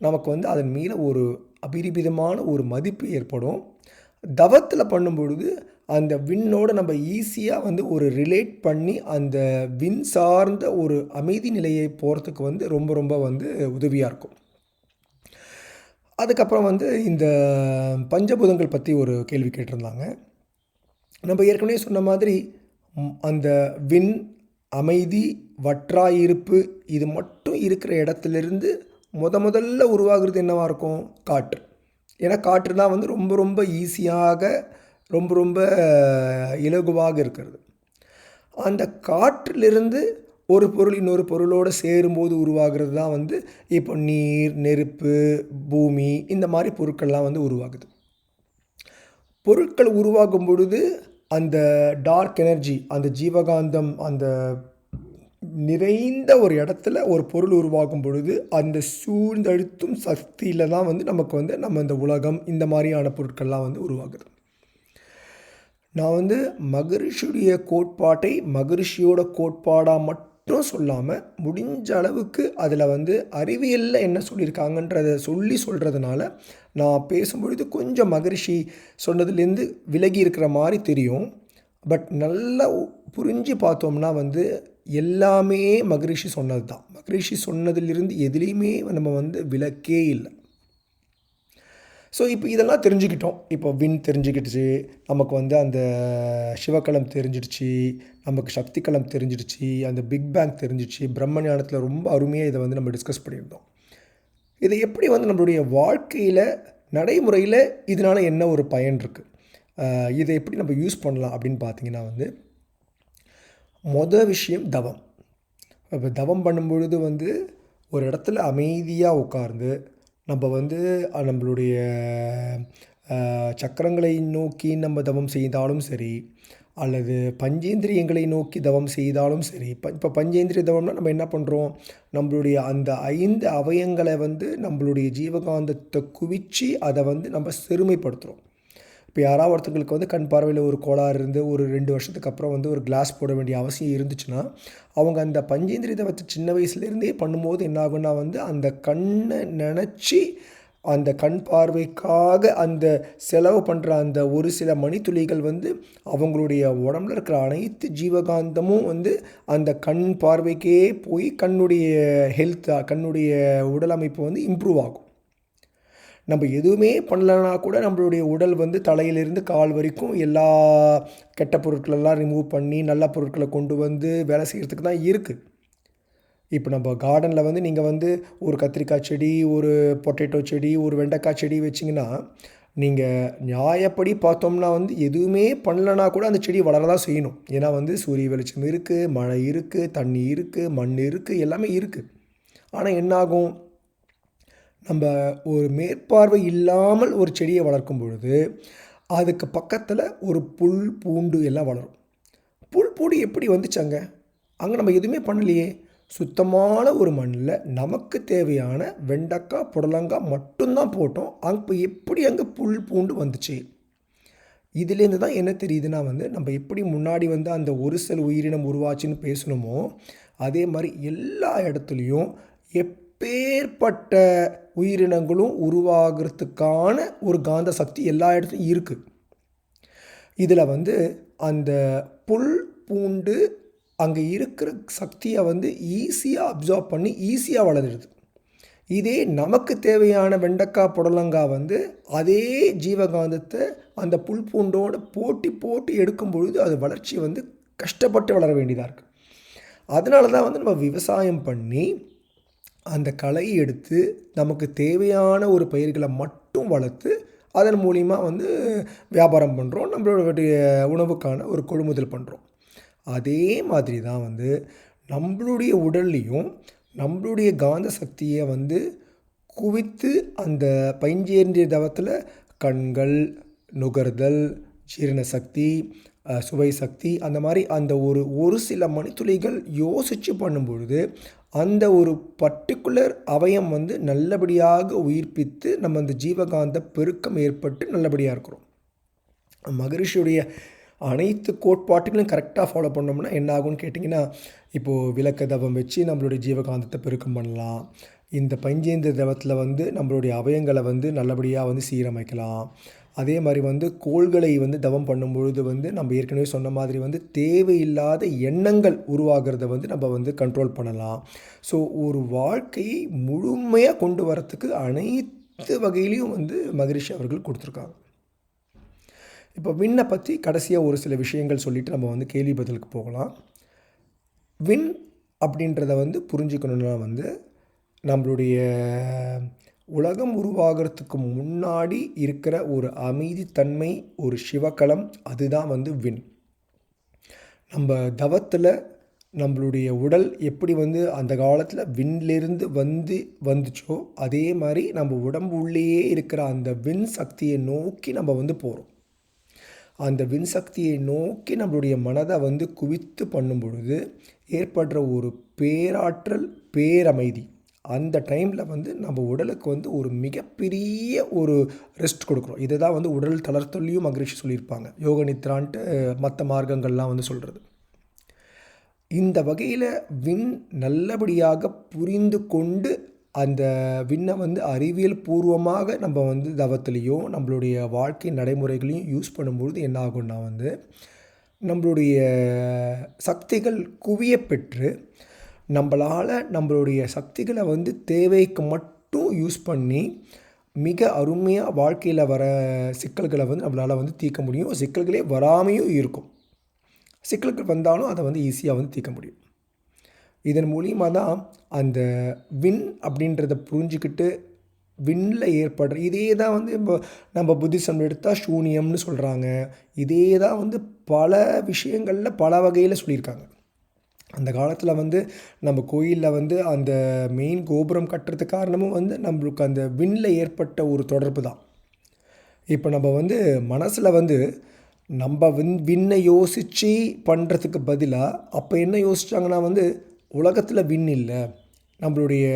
நமக்கு வந்து அதன் மீது ஒரு அபரிமிதமான ஒரு மதிப்பு ஏற்படும். தவத்தில் பண்ணும் பொழுது அந்த விண்ணோடு நம்ம ஈஸியாக வந்து ஒரு ரிலேட் பண்ணி அந்த விண் சார்ந்த ஒரு அமைதி நிலையை போகிறதுக்கு வந்து ரொம்ப ரொம்ப வந்து உதவியாக இருக்கும். அதுக்கப்புறம் வந்து இந்த பஞ்சபூதங்கள் பற்றி ஒரு கேள்வி கேட்டிருந்தாங்க. நம்ம ஏற்கனவே சொன்ன மாதிரி அந்த விண், அமைதி, வற்றாயிருப்பு இது மட்டும் இருக்கிற இடத்துலேருந்து முதல்ல உருவாகிறது என்னவாக இருக்கும்? காற்று. ஏன்னா காற்று தான் வந்து ரொம்ப ரொம்ப ஈஸியாக ரொம்ப ரொம்ப இலகுவாக இருக்கிறது. அந்த காற்றிலிருந்து ஒரு பொருள் இன்னொரு பொருளோடு சேரும்போது உருவாகிறது தான் வந்து இப்போ நீர், நெருப்பு, பூமி இந்த மாதிரி பொருட்கள்லாம் வந்து உருவாகுது. பொருட்கள் உருவாகும் பொழுது அந்த டார்க் எனர்ஜி, அந்த ஜீவகாந்தம், அந்த நிறைந்த ஒரு இடத்துல ஒரு பொருள் உருவாகும் பொழுது அந்த சூழ்ந்தழுத்தும் சக்தியில் தான் வந்து நமக்கு வந்து நம்ம இந்த உலகம் இந்த மாதிரியான பொருட்கள்லாம் வந்து உருவாகுது. நான் வந்து மகரிஷியுடைய கோட்பாட்டை மகரிஷியோட கோட்பாடாக மட்டும் சொல்லாமல் முடிஞ்ச அளவுக்கு அதில் வந்து அறிவியலில் என்ன சொல்லியிருக்காங்கன்றதை சொல்கிறதுனால நான் பேசும்பொழுது கொஞ்சம் மகரிஷி சொன்னதுலேருந்து விலகி இருக்கிற மாதிரி தெரியும். பட் நல்லா புரிஞ்சு பார்த்தோம்னா வந்து எல்லாமே மகரிஷி சொன்னது தான். மகரிஷி சொன்னதிலிருந்து எதுலேயுமே நம்ம வந்து விலக்கே இல்லை. ஸோ இப்போ இதெல்லாம் தெரிஞ்சுக்கிட்டோம். இப்போ வின் தெரிஞ்சுக்கிடுச்சு, நமக்கு வந்து அந்த சிவக்களம் தெரிஞ்சிடுச்சு, நமக்கு சக்தி களம் தெரிஞ்சிடுச்சு, அந்த பிக் பேங் தெரிஞ்சிடுச்சு. பிரம்ம ஞானத்தில் ரொம்ப அருமையாக இதை வந்து நம்ம டிஸ்கஸ் பண்ணியிருந்தோம். இதை எப்படி வந்து நம்மளுடைய வாழ்க்கையில் நடைமுறையில் இதனால் என்ன ஒரு பயன் இருக்குது, இதை எப்படி நம்ம யூஸ் பண்ணலாம் அப்படின்னு பார்த்தீங்கன்னா வந்து விஷயம் தவம். இப்போ தவம் பண்ணும்பொழுது வந்து ஒரு இடத்துல அமைதியாக உட்கார்ந்து நம்ம வந்து நம்மளுடைய சக்கரங்களை நோக்கி நம்ம தவம் செய்தாலும் சரி, அல்லது பஞ்சேந்திரியங்களை நோக்கி தவம் செய்தாலும் சரி. இப்போ பஞ்சேந்திரிய தவம்னா நம்ம என்ன பண்ணுறோம், நம்மளுடைய அந்த 5 அவயங்களை வந்து நம்மளுடைய ஜீவகாந்தத்தை குவிச்சு அதை வந்து நம்ம செருமைப்படுத்துகிறோம். இப்போ யாராவது ஒருத்தங்களுக்கு வந்து கண் பார்வையில் ஒரு கோளாறு இருந்து ஒரு 2 வருஷத்துக்கு அப்புறம் வந்து ஒரு கிளாஸ் போட வேண்டிய அவசியம் இருந்துச்சுன்னா அவங்க அந்த பஞ்சேந்திரிய தவத்தை சின்ன வயசுலேருந்தே பண்ணும்போது என்ன ஆகுன்னா வந்து அந்த கண்ணை நினச்சி அந்த கண் பார்வைக்காக அந்த செலவு பண்ணுற அந்த ஒரு சில மணித்துளிகள் வந்து அவங்களுடைய உடம்புல இருக்கிற அனைத்து ஜீவகாந்தமும் வந்து அந்த கண் பார்வைக்கே போய் கண்ணுடைய கண்ணுடைய உடல் அமைப்பு வந்து இம்ப்ரூவ் ஆகும். நம்ம எதுவுமே பண்ணலன்னா கூட நம்மளுடைய உடல் வந்து தலையிலிருந்து கால் வரைக்கும் எல்லா கெட்ட பொருட்களெல்லாம் ரிமூவ் பண்ணி நல்ல பொருட்களை கொண்டு வந்து வேலை செய்கிறதுக்கு தான் இருக்குது. இப்போ நம்ம கார்டனில் வந்து நீங்கள் வந்து ஒரு கத்திரிக்காய் செடி, ஒரு பொட்டேட்டோ செடி, ஒரு வெண்டைக்காய் செடி வச்சிங்கன்னா நீங்கள் நியாயப்படி பார்த்தோம்னா வந்து எதுவுமே பண்ணலனா கூட அந்த செடி வளரதான் செய்யணும். ஏன்னா வந்து சூரிய வெளிச்சம் இருக்குது, மழை இருக்குது, தண்ணி இருக்குது, மண் இருக்குது, எல்லாமே இருக்குது. ஆனால் என்னாகும், நம்ம ஒரு மேற்பார்வை இல்லாமல் ஒரு செடியை வளர்க்கும் பொழுது அதுக்கு பக்கத்தில் ஒரு புல் பூண்டு எல்லாம் வளரும். புல் பூண்டு எப்படி வந்துச்சாங்க? அங்கே நம்ம எதுவுமே பண்ணலையே. சுத்தமான ஒரு மண்ணில் நமக்கு தேவையான வெண்டைக்காய், புடலங்காய் மட்டும்தான் போட்டோம். அப்போ எப்படி அங்கே புல் பூண்டு வந்துச்சு? இதுலேருந்து தான் என்ன தெரியுதுன்னா வந்து நம்ம எப்படி முன்னாடி வந்து அந்த ஒரு செல் உயிரினம் உருவாச்சுன்னு பேசணுமோ அதே மாதிரி எல்லா இடத்துலையும் எப்பேற்பட்ட உயிரினங்களும் உருவாகிறதுக்கான ஒரு காந்த சக்தி எல்லா இடத்துலையும் இருக்குது. இதில் வந்து அந்த புல் பூண்டு அங்கே இருக்கிற சக்தியை வந்து ஈஸியாக அப்சார்ப் பண்ணி ஈஸியாக வளருது. இதே நமக்கு தேவையான வெண்டைக்காய் புடலங்காய் வந்து அதே ஜீவகாந்தத்தை அந்த புல் பூண்டோடு போட்டி போட்டு எடுக்கும் பொழுது அது வளர்ச்சி வந்து கஷ்டப்பட்டு வளர வேண்டியதாக இருக்குது. அதனால தான் வந்து நம்ம விவசாயம் பண்ணி அந்த களையை எடுத்து நமக்கு தேவையான ஒரு பயிர்களை மட்டும் வளர்த்து அதன் மூலிமா வந்து வியாபாரம் பண்ணுறோம், நம்மளுடைய உணவுக்கான ஒரு கொள்முதல் பண்ணுறோம். அதே மாதிரி தான் வந்து நம்மளுடைய உடல்லையும் நம்மளுடைய காந்த சக்தியை வந்து குவித்து அந்த பைஞ்சேந்திரிய தவத்தில் கண்கள், நுகர்தல், ஜீரண சக்தி, சுவை சக்தி, அந்த மாதிரி அந்த ஒரு சில மணித்துளிகள் யோசித்து பண்ணும்பொழுது அந்த ஒரு பர்டிகுலர் அவயம் வந்து நல்லபடியாக உயிர்ப்பித்து நம்ம அந்த ஜீவகாந்த பெருக்கம் ஏற்பட்டு நல்லபடியாக இருக்கிறோம். மகரிஷியுடைய அனைத்து கோட்பாட்டுகளையும் கரெக்டாக ஃபாலோ பண்ணோம்னா என்ன ஆகும்னு கேட்டிங்கன்னா, இப்போது விளக்க தவம் வச்சு நம்மளுடைய ஜீவகாந்தத்தை பெருக்கம் பண்ணலாம். இந்த பஞ்சேந்திர தவத்தில் வந்து நம்மளுடைய அவயங்களை வந்து நல்லபடியாக வந்து சீரமைக்கலாம். அதே மாதிரி வந்து கோள்களை வந்து தவம் பண்ணும்பொழுது வந்து நம்ம ஏற்கனவே சொன்ன மாதிரி வந்து தேவையில்லாத எண்ணங்கள் உருவாகிறத வந்து நம்ம வந்து கண்ட்ரோல் பண்ணலாம். ஸோ ஒரு வாழ்க்கையை முழுமையாக கொண்டு வரத்துக்கு அனைத்து வகையிலையும் வந்து மகரிஷி அவர்கள் கொடுத்துருக்காங்க. இப்போ விண்ணை பற்றி கடைசியாக ஒரு சில விஷயங்கள் சொல்லிவிட்டு நம்ம வந்து கேள்வி பதிலுக்கு போகலாம். விண் அப்படின்றத வந்து புரிஞ்சுக்கணுன்னா வந்து நம்மளுடைய உலகம் உருவாகிறதுக்கு முன்னாடி இருக்கிற ஒரு அமைதித்தன்மை, ஒரு சிவக்களம், அதுதான் வந்து விண். நம்ம தவத்தில் நம்மளுடைய உடல் எப்படி வந்து அந்த காலத்தில் விண்லேருந்து வந்துச்சோ அதே மாதிரி நம்ம உடம்பு உள்ளேயே இருக்கிற அந்த விண் சக்தியை நோக்கி நம்ம வந்து போகிறோம். அந்த விண் சக்தியை நோக்கி நம்மளுடைய மனதை வந்து குவித்து பண்ணும் பொழுது ஏற்படுற ஒரு பேராற்றல், பேரமைதி, அந்த டைமில் வந்து நம்ம உடலுக்கு வந்து ஒரு மிகப்பெரிய ஒரு ரெஸ்ட் கொடுக்குறோம். இதை தான் வந்து உடல் தளர்த்தலையும் மகரிஷி சொல்லியிருப்பாங்க, யோக நித்ரான்ட்டு மற்ற மார்க்கங்கள்லாம் வந்து சொல்கிறது. இந்த வகையில் விண் நல்லபடியாக புரிந்து கொண்டு அந்த விண்ணை வந்து அறிவியல் பூர்வமாக நம்ம வந்து தவத்திலையோ நம்மளுடைய வாழ்க்கை நடைமுறைகளையும் யூஸ் பண்ணும்பொழுது என்ன ஆகும்னா வந்து நம்மளுடைய சக்திகள் குவிய பெற்று நம்மளால் நம்மளுடைய சக்திகளை வந்து தேவைக்கு மட்டும் யூஸ் பண்ணி மிக அருமையாக வாழ்க்கையில் வர சிக்கல்களை வந்து நம்மளால் வந்து தீர்க்க முடியும். சிக்கல்களே வராமையும் இருக்கும். சிக்கல்கள் வந்தாலும் அதை வந்து ஈஸியாக வந்து தீர்க்க முடியும். இதன் மூலியமாக தான் அந்த விண் அப்படின்றத புரிஞ்சுக்கிட்டு விண்ணில் ஏற்படுற இதே தான் வந்து இப்போ நம்ம புத்திசம் எடுத்தால் சூனியம்னு சொல்கிறாங்க. இதே தான் வந்து பல விஷயங்களில் பல வகையில் சொல்லியிருக்காங்க. அந்த காலத்தில் வந்து நம்ம கோயிலில் வந்து அந்த மெயின் கோபுரம் கட்டுறதுக்கு காரணமும் வந்து நம்மளுக்கு அந்த விண்ணில் ஏற்பட்ட ஒரு தொடர்பு தான். இப்போ நம்ம வந்து மனசில் வந்து நம்ம விண்ணை யோசித்து பண்ணுறதுக்கு பதிலாக அப்போ என்ன யோசித்தாங்கன்னா வந்து உலகத்தில் விண் இல்லை, நம்மளுடைய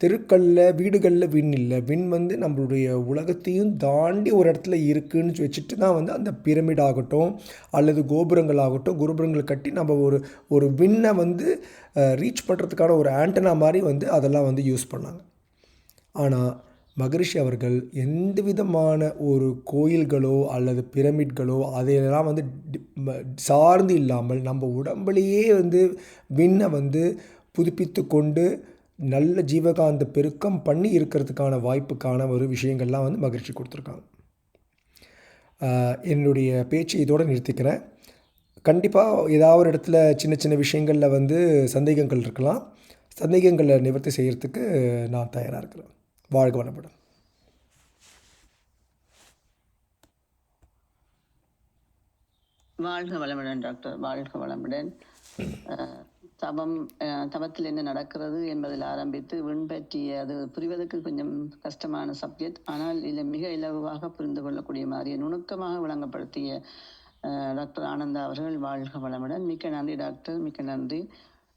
தெருக்களில் வீடுகளில் விண் இல்லை, விண் வந்து நம்மளுடைய உலகத்தையும் தாண்டி ஒரு இடத்துல இருக்குதுன்னு வச்சுட்டு தான் வந்து அந்த பிரமிட் ஆகட்டும் அல்லது கோபுரங்கள் ஆகட்டும், கோபுரங்கள் கட்டி நம்ம ஒரு விண்ணை வந்து ரீச் பண்ணுறதுக்கான ஒரு ஆண்டனா மாதிரி வந்து அதெல்லாம் வந்து யூஸ் பண்ணாங்க. ஆனால் மகரிஷி அவர்கள் எந்த விதமான ஒரு கோயில்களோ அல்லது பிரமிட்களோ அதையெல்லாம் வந்து சார்ந்து இல்லாமல் நம்ம உடம்புலையே வந்து விண்ணை வந்து புதுப்பித்து கொண்டு நல்ல ஜீவகாந்த பெருக்கம் பண்ணி இருக்கிறதுக்கான வாய்ப்புக்கான ஒரு விஷயங்கள்லாம் வந்து மகிழ்ச்சி கொடுத்துருக்காங்க. என்னுடைய பேச்சு இதோடு நிறுத்திக்கிறேன். கண்டிப்பாக ஏதாவது ஒரு இடத்துல சின்ன சின்ன விஷயங்களில் வந்து சந்தேகங்கள் இருக்கலாம். சந்தேகங்களை நிவர்த்தி செய்கிறதுக்கு நான் தயாராக இருக்கிறேன். வாழ்க வளமுடன். வாழ்க வளமுடன் டாக்டர், வாழ்க வளமுடன். தவத்தில் என்ன நடக்கிறது என்பதில் ஆரம்பித்து விண்பற்றிய அது புரிவதற்கு கொஞ்சம் கஷ்டமான சப்ஜெக்ட். ஆனால் இதில் மிக இலகுவாக புரிந்து கொள்ளக்கூடிய மாதிரி நுணுக்கமாக விளங்கப்படுத்திய டாக்டர் ஆனந்தா அவர்கள் வாழ்க வளமுடன். மிக்க நன்றி டாக்டர், மிக்க நன்றி.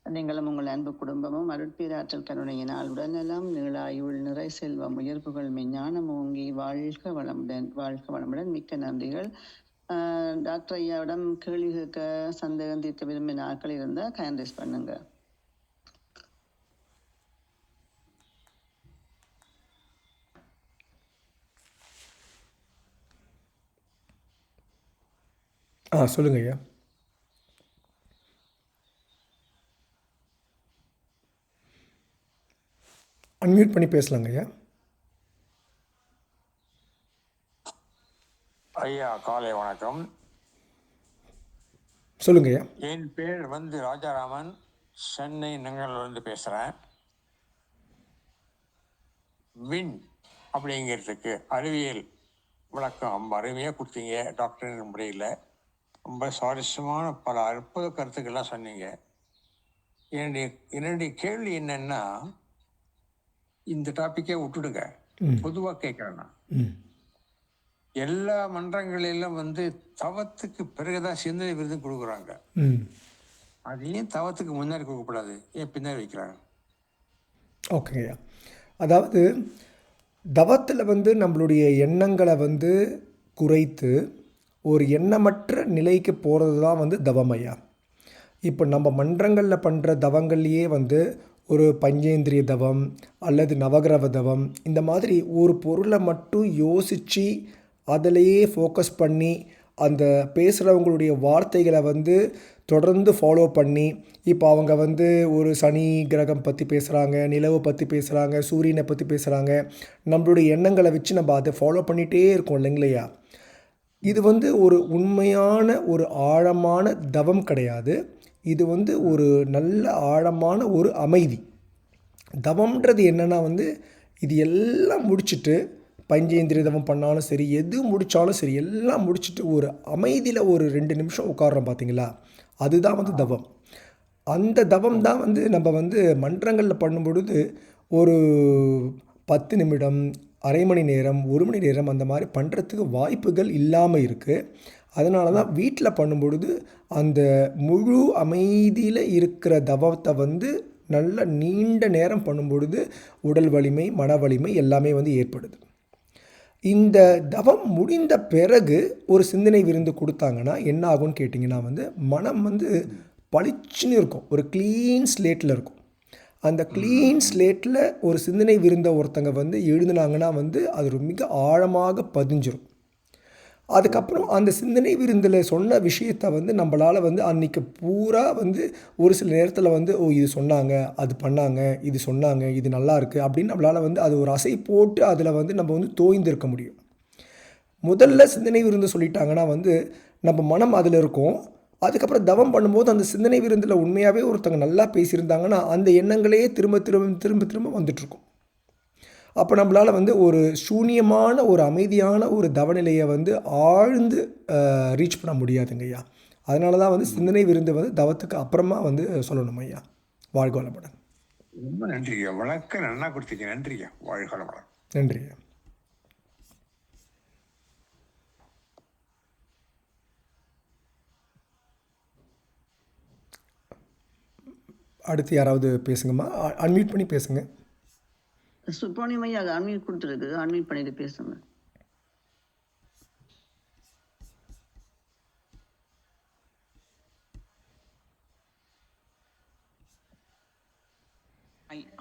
நீங்களும் உங்கள் அன்பு குடும்பமும் அருட்பேராற்றல் கருணையினால் உடல்நலம், நீளாயுள், நிறை செல்வம், உயர்வுகள், மெஞ்ஞானம் ஓங்கி வாழ்க வளமுடன், வாழ்க வளமுடன். மிக்க நன்றிகள். டாக்டர் ஐயாவிடம் கேள்வி கேட்க, சந்தேகம் தீர்க்க விரும்பின ஆட்கள் இருந்தால் ஹேண்ட் ரைஸ் பண்ணுங்க. சொல்லுங்க ஐயா. அன்மியூட் பண்ணி பேசலாங்க ஐயா. ஐயா காலை வணக்கம். சொல்லுங்க ஐயா. என் பேர் ராஜாராமன், சென்னை நங்கலிருந்து பேசுகிறேன். வின் அப்படிங்கிறதுக்கு அறிவியல் விளக்கம் ரொம்ப அருமையாக கொடுத்தீங்க டாக்டர் முறையில். ரொம்ப சுவாரஸ்யமான பல அற்புத கருத்துக்கள்லாம் சொன்னீங்க. என்னுடைய கேள்வி என்னன்னா, இந்த டாப்பிக்கே விட்டுடுங்க, பொதுவாக கேட்குறேன்னா, எல்லா மன்றங்களிலும் தவத்துக்கு பிறகுதான் சிந்தனை விருது கொடுக்குறாங்க. அது ஏன் தவத்துக்கு முன்னாடி கொடுக்கக்கூடாது, ஏன் பின்னாடி வைக்கிறாங்க? ஓகேங்கய்யா. அதாவது தவத்தில் நம்மளுடைய எண்ணங்களை குறைத்து ஒரு எண்ணமற்ற நிலைக்கு போகிறது தான் தவம் ஐயா. இப்போ நம்ம மன்றங்களில் பண்ணுற தவங்கள்லேயே ஒரு பஞ்சேந்திரிய தவம் அல்லது நவகிரக தவம், இந்த மாதிரி ஒரு பொருளை மட்டும் யோசித்து அதிலையே ஃபோக்கஸ் பண்ணி அந்த பேசுகிறவங்களுடைய வார்த்தைகளை தொடர்ந்து ஃபாலோ பண்ணி, இப்போ அவங்க ஒரு சனி கிரகம் பற்றி பேசுகிறாங்க, நிலவை பற்றி பேசுகிறாங்க, சூரியனை பற்றி பேசுகிறாங்க, நம்மளுடைய எண்ணங்களை வச்சு நம்ம அதை ஃபாலோ பண்ணிகிட்டே இருக்கோம் இல்லைங்களையா. இது ஒரு உண்மையான ஒரு ஆழமான தவம் கிடையாது. இது ஒரு நல்ல ஆழமான ஒரு அமைதி. தவம்ன்றது என்னென்னா இது எல்லாம் முடிச்சுட்டு பஞ்சேந்திரிய தவம் பண்ணாலும் சரி, எது முடித்தாலும் சரி, எல்லாம் முடிச்சுட்டு ஒரு அமைதியில் ஒரு 2 நிமிஷம் உட்கார்றோம் பார்த்தீங்களா, அதுதான் தவம். அந்த தவம் தான் நம்ம மன்றங்களில் பண்ணும்பொழுது ஒரு 10 நிமிடம், அரை மணி நேரம், 1 மணி நேரம் அந்த மாதிரி பண்ணுறதுக்கு வாய்ப்புகள் இல்லாமல் இருக்குது. அதனால தான் வீட்டில் பண்ணும்பொழுது அந்த முழு அமைதியில் இருக்கிற தவத்தை நல்ல நீண்ட நேரம் பண்ணும்பொழுது உடல் வலிமை, மன வலிமை எல்லாமே ஏற்படுது. இந்த தவம் முடிந்த பிறகு ஒரு சிந்தனை விருந்து கொடுத்தாங்கன்னா என்ன ஆகும்னு கேட்டிங்கன்னா மனம் பளிச்சுன்னு இருக்கும், ஒரு க்ளீன் ஸ்லேட்டில் இருக்கும். அந்த க்ளீன் ஸ்லேட்டில் ஒரு சிந்தனை விருந்த ஒருத்தங்க எழுதுனாங்கன்னா அது ஒரு மிக ஆழமாக பதிஞ்சிரும். அதுக்கப்புறம் அந்த சிந்தனை விருந்தில் சொன்ன விஷயத்தை நம்மளால் அன்றைக்கி பூரா ஒரு சில நேரத்தில் ஓ இது சொன்னாங்க, அது பண்ணாங்க, இது சொன்னாங்க, இது நல்லா இருக்குது அப்படின்னு நம்மளால் அது ஒரு அசை போட்டு அதில் நம்ம தோய்ந்திருக்க முடியும். முதல்ல சிந்தனை விருந்து சொல்லிட்டாங்கன்னா நம்ம மனம் அதில் இருக்கும். அதுக்கப்புறம் தவம் பண்ணும்போது அந்த சிந்தனை விருந்தில் உண்மையாகவே ஒருத்தங்க நல்லா பேசியிருந்தாங்கன்னா அந்த எண்ணங்களே திரும்ப திரும்ப திரும்ப திரும்ப வந்துட்டுருக்கும். அப்போ நம்மளால் ஒரு சூன்யமான ஒரு அமைதியான ஒரு தவநிலையை ஆழ்ந்து ரீச் பண்ண முடியாதுங்க ஐயா. அதனால தான் சிந்தனை விருந்து தவத்துக்கு அப்புறமா சொல்லணும் ஐயா. வாழ்க வளமுடன். ரொம்ப நன்றிங்க, வணக்கம், நல்லா கொடுத்தீங்க. நன்றிங்க, வாழ்க வளமுடன். நன்றி ஐயா. அடுத்து யாராவது பேசுங்கம்மா, அன்மியூட் பண்ணி பேசுங்க. சுப்ரமணியம் ஐயா அன்மியூட் கொடுத்துருக்கு, அன்மியூட் பண்ணிட்டு பேசுங்க.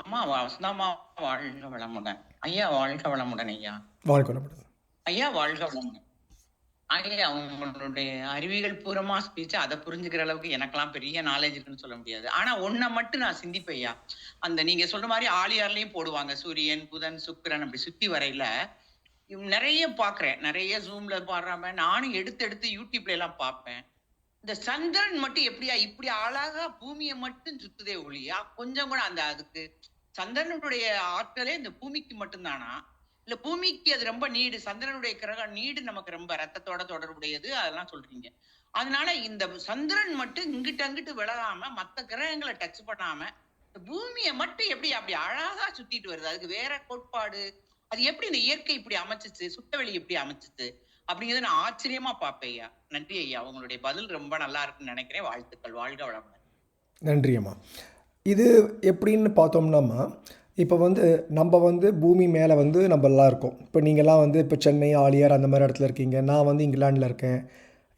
அம்மா வசந்தாம்மா வாழ்க வளமுடன். ஐயா வாழ்க வளமுடன். ஐயா வாழ்க வளமுடன். ஐயா வாழ்க வளமுடன். ஐயா உங்களுடைய அறிவியல் பூர்வமா ஸ்பீச் அதை புரிஞ்சுக்கிற அளவுக்கு எனக்கெல்லாம் பெரிய நாலேஜ் இருக்குன்னு சொல்ல முடியாது. ஆனா ஒன்ன மட்டும் நான் சிந்திப்பேன் ஐயா. அந்த நீங்க சொல்ற மாதிரி ஆழியார்லயும் போடுவாங்க, சூரியன், புதன், சுக்கிரன் அப்படி சுத்தி வரையில நிறைய பாக்குறேன், நிறைய ஜூம்ல பாடுறாம நானும் எடுத்து எடுத்து யூடியூப்ல எல்லாம் பார்ப்பேன். இந்த சந்திரன் மட்டும் எப்படியா இப்படி அழகா பூமியை மட்டும் சுத்துதே ஒளியா, கொஞ்சம் கூட அந்த அதுக்கு சந்திரனுடைய ஆற்றலே இந்த பூமிக்கு மட்டும்தானா, இல்ல பூமிக்கு அது ரொம்ப நீடு, சந்திரனுடைய கிரகம் நீடு நமக்கு ரொம்ப ரத்தத்தோட தொடர்புடையது அதெல்லாம் சொல்றீங்க. அதனால இந்த சந்திரன் மட்டும் இங்கிட்ட அங்கிட்டு விலகாம மத்த கிரகங்களை டச் பண்ணாம இந்த பூமியை மட்டும் எப்படி அப்படி அழகா சுத்திட்டு வருது, அதுக்கு வேற கோட்பாடு, அது எப்படி இந்த இயற்கை இப்படி அமைச்சிச்சு, சுத்தவெளி எப்படி அமைச்சிச்சு அப்படிங்கிறத நான் ஆச்சரியமா பார்ப்பேன் ஐயா. நன்றி ஐயா, உங்களுடைய பதில் ரொம்ப நல்லா இருக்குன்னு நினைக்கிறேன். வாழ்த்துக்கள், வாழ்க வளமுடன். நன்றி அம்மா. இது எப்படின்னு பார்த்தோம்னாம்மா, இப்போ நம்ம பூமி மேலே நம்மளாம் இருக்கோம். இப்போ நீங்கள்லாம் இப்போ சென்னை, ஆழியார் அந்த மாதிரி இடத்துல இருக்கீங்க, நான் இங்கிலாண்டில் இருக்கேன்.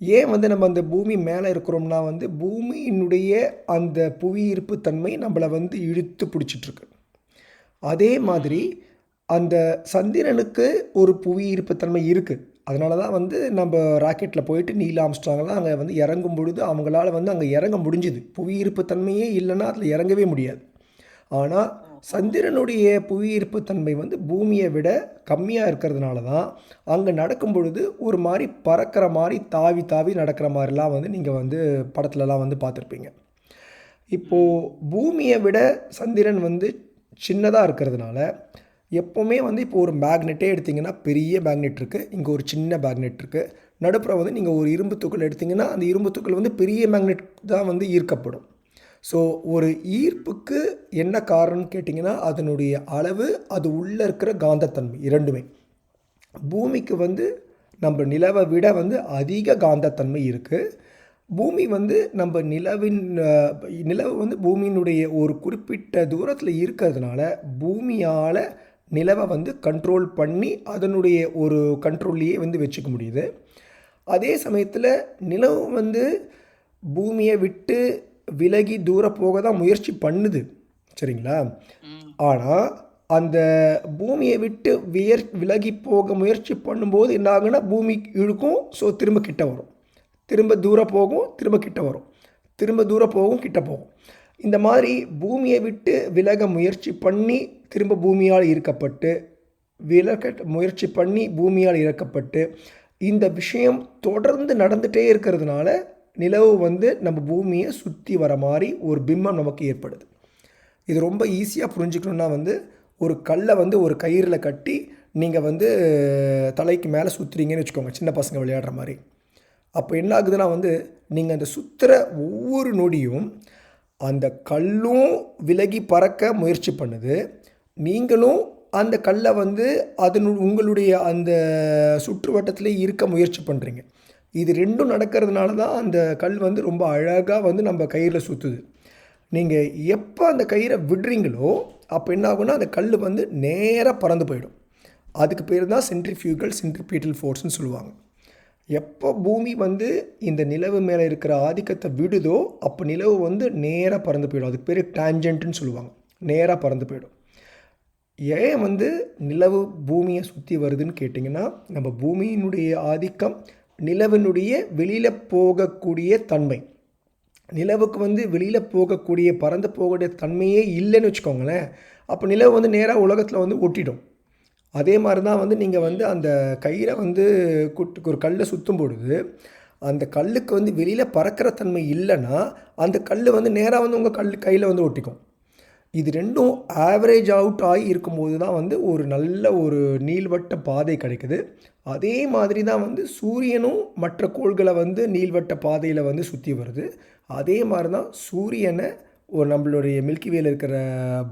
ஏன் நம்ம அந்த பூமி மேலே இருக்கிறோம்னா பூமியினுடைய அந்த புவி ஈர்ப்பு தன்மை நம்மளை இழுத்து பிடிச்சிட்ருக்கு. அதே மாதிரி அந்த சந்திரனுக்கு ஒரு புவி ஈர்ப்பு தன்மை இருக்குது. அதனால தான் நம்ம ராக்கெட்டில் போயிட்டு நீல் ஆம்ஸ்ட்ராங்லாம் அங்கே இறங்கும் பொழுது அவங்களால அங்கே இறங்க முடிஞ்சுது. புவி ஈர்ப்பு தன்மையே இல்லைன்னா அதில் இறங்கவே முடியாது. ஆனால் சந்திரனுடைய புவியீர்ப்பு தன்மை வந்து பூமியை விட கம்மியாக இருக்கிறதுனால தான் அங்கே நடக்கும் பொழுது ஒரு மாதிரி பறக்கிற மாதிரி தாவி தாவி நடக்கிற மாதிரிலாம் வந்து நீங்கள் வந்து படத்துலலாம் வந்து பார்த்துருப்பீங்க. இப்போது பூமியை விட சந்திரன் வந்து சின்னதாக இருக்கிறதுனால எப்போவுமே வந்து இப்போ ஒரு மேக்னெட்டே எடுத்திங்கன்னா பெரிய மேக்னெட் இருக்குது, இங்கே ஒரு சின்ன மேக்னெட் இருக்குது, நடுப்புற வந்து நீங்கள் ஒரு இரும்பு துகள் எடுத்திங்கன்னா அந்த இரும்பு துகள் வந்து பெரிய மேக்னெட் தான் வந்து ஈர்க்கப்படும். ஸோ ஒரு ஈர்ப்புக்கு என்ன காரணம்னு கேட்டிங்கன்னா அதனுடைய அளவு, அது உள்ளே இருக்கிற காந்தத்தன்மை இரண்டுமே. பூமிக்கு வந்து நம்ம நிலவை விட வந்து அதிக காந்தத்தன்மை இருக்குது. பூமி வந்து நம்ம நிலவு வந்து பூமியினுடைய ஒரு குறிப்பிட்ட தூரத்தில் இருக்கிறதுனால பூமியால் நிலவை வந்து கண்ட்ரோல் பண்ணி அதனுடைய ஒரு கண்ட்ரோல்லையே வந்து வச்சுக்க முடியுது. அதே சமயத்தில் நிலவு வந்து பூமியை விட்டு விலகி தூர போக தான் முயற்சி பண்ணுது, சரிங்களா? ஆனால் அந்த பூமியை விட்டு விலகி போக முயற்சி பண்ணும்போது என்ன ஆகுன்னா பூமி இழுக்கும், ஸோ திரும்ப கிட்ட வரும், திரும்ப தூரம் போகும், திரும்ப கிட்ட வரும், திரும்ப தூரம் போகும், கிட்ட போகும். இந்த மாதிரி பூமியை விட்டு விலக முயற்சி பண்ணி திரும்ப பூமியால் ஈர்க்கப்பட்டு முயற்சி பண்ணி பூமியால் இறக்கப்பட்டு இந்த விஷயம் தொடர்ந்து நடந்துகிட்டே இருக்கிறதுனால நிலவு வந்து நம்ம பூமியை சுற்றி வர மாதிரி ஒரு பிம்பம் நமக்கு ஏற்படுது. இது ரொம்ப ஈஸியாக புரிஞ்சுக்கணுன்னா வந்து ஒரு கல்லை வந்து ஒரு கயிறில் கட்டி நீங்கள் வந்து தலைக்கு மேலே சுற்றுறீங்கன்னு வச்சுக்கோங்க, சின்ன பசங்க விளையாடுற மாதிரி. அப்போ என்ன ஆகுதுன்னா வந்து நீங்கள் அந்த சுற்றுற ஒவ்வொரு நொடியும் அந்த கல்லும் விலகி பறக்க முயற்சி பண்ணுது, நீங்களும் அந்த கல்லை வந்து உங்களுடைய அந்த சுற்றுவட்டத்திலே இருக்க முயற்சி பண்ணுறீங்க. இது ரெண்டும் நடக்கிறதுனால தான் அந்த கல் வந்து ரொம்ப அழகாக வந்து நம்ம கயிறில் சுற்றுது. நீங்கள் எப்போ அந்த கயிறை விடுறீங்களோ அப்போ என்ன ஆகுன்னா அந்த கல் வந்து நேராக பறந்து போயிடும். அதுக்கு பேர் தான் சென்ட்ரிபீட்டல் ஃபோர்ஸ்னு சொல்லுவாங்க. எப்போ பூமி வந்து இந்த நிலவு மேலே இருக்கிற ஆதிக்கத்தை விடுதோ அப்போ நிலவு வந்து நேராக பறந்து போயிடும். அதுக்கு பேர் டான்ஜென்ட்னு சொல்லுவாங்க, நேராக பறந்து போயிடும். ஏன் வந்து நிலவு பூமியை சுற்றி வருதுன்னு கேட்டிங்கன்னா நம்ம பூமியினுடைய ஆதிக்கம் நிலவினுடைய வெளியில் போகக்கூடிய தன்மை. நிலவுக்கு வந்து வெளியில் போகக்கூடிய பறந்து போகக்கூடிய தன்மையே இல்லைன்னு வச்சுக்கோங்களேன், அப்போ நிலவு வந்து நேராக உலகத்தில் வந்து ஒட்டிடும். அதே மாதிரி தான் வந்து நீங்கள் வந்து அந்த கயிறை வந்து ஒரு கல்லை சுற்றும் பொழுது அந்த கல்லுக்கு வந்து வெளியில் பறக்கிற தன்மை இல்லைன்னா அந்த கல் வந்து நேராக வந்து உங்கள் கையில் வந்து ஒட்டிக்கும். இது ரெண்டும் ஆவரேஜ் அவுட் ஆகி இருக்கும்போது தான் வந்து ஒரு நல்ல ஒரு நீள்வட்ட பாதை கிடைக்குது. அதே மாதிரி தான் வந்து சூரியனும் மற்ற கோள்களை வந்து நீள்வட்ட பாதையில் வந்து சுற்றி வருது. அதே மாதிரி தான் சூரியனை ஒரு நம்மளுடைய மில்கிவேல இருக்கிற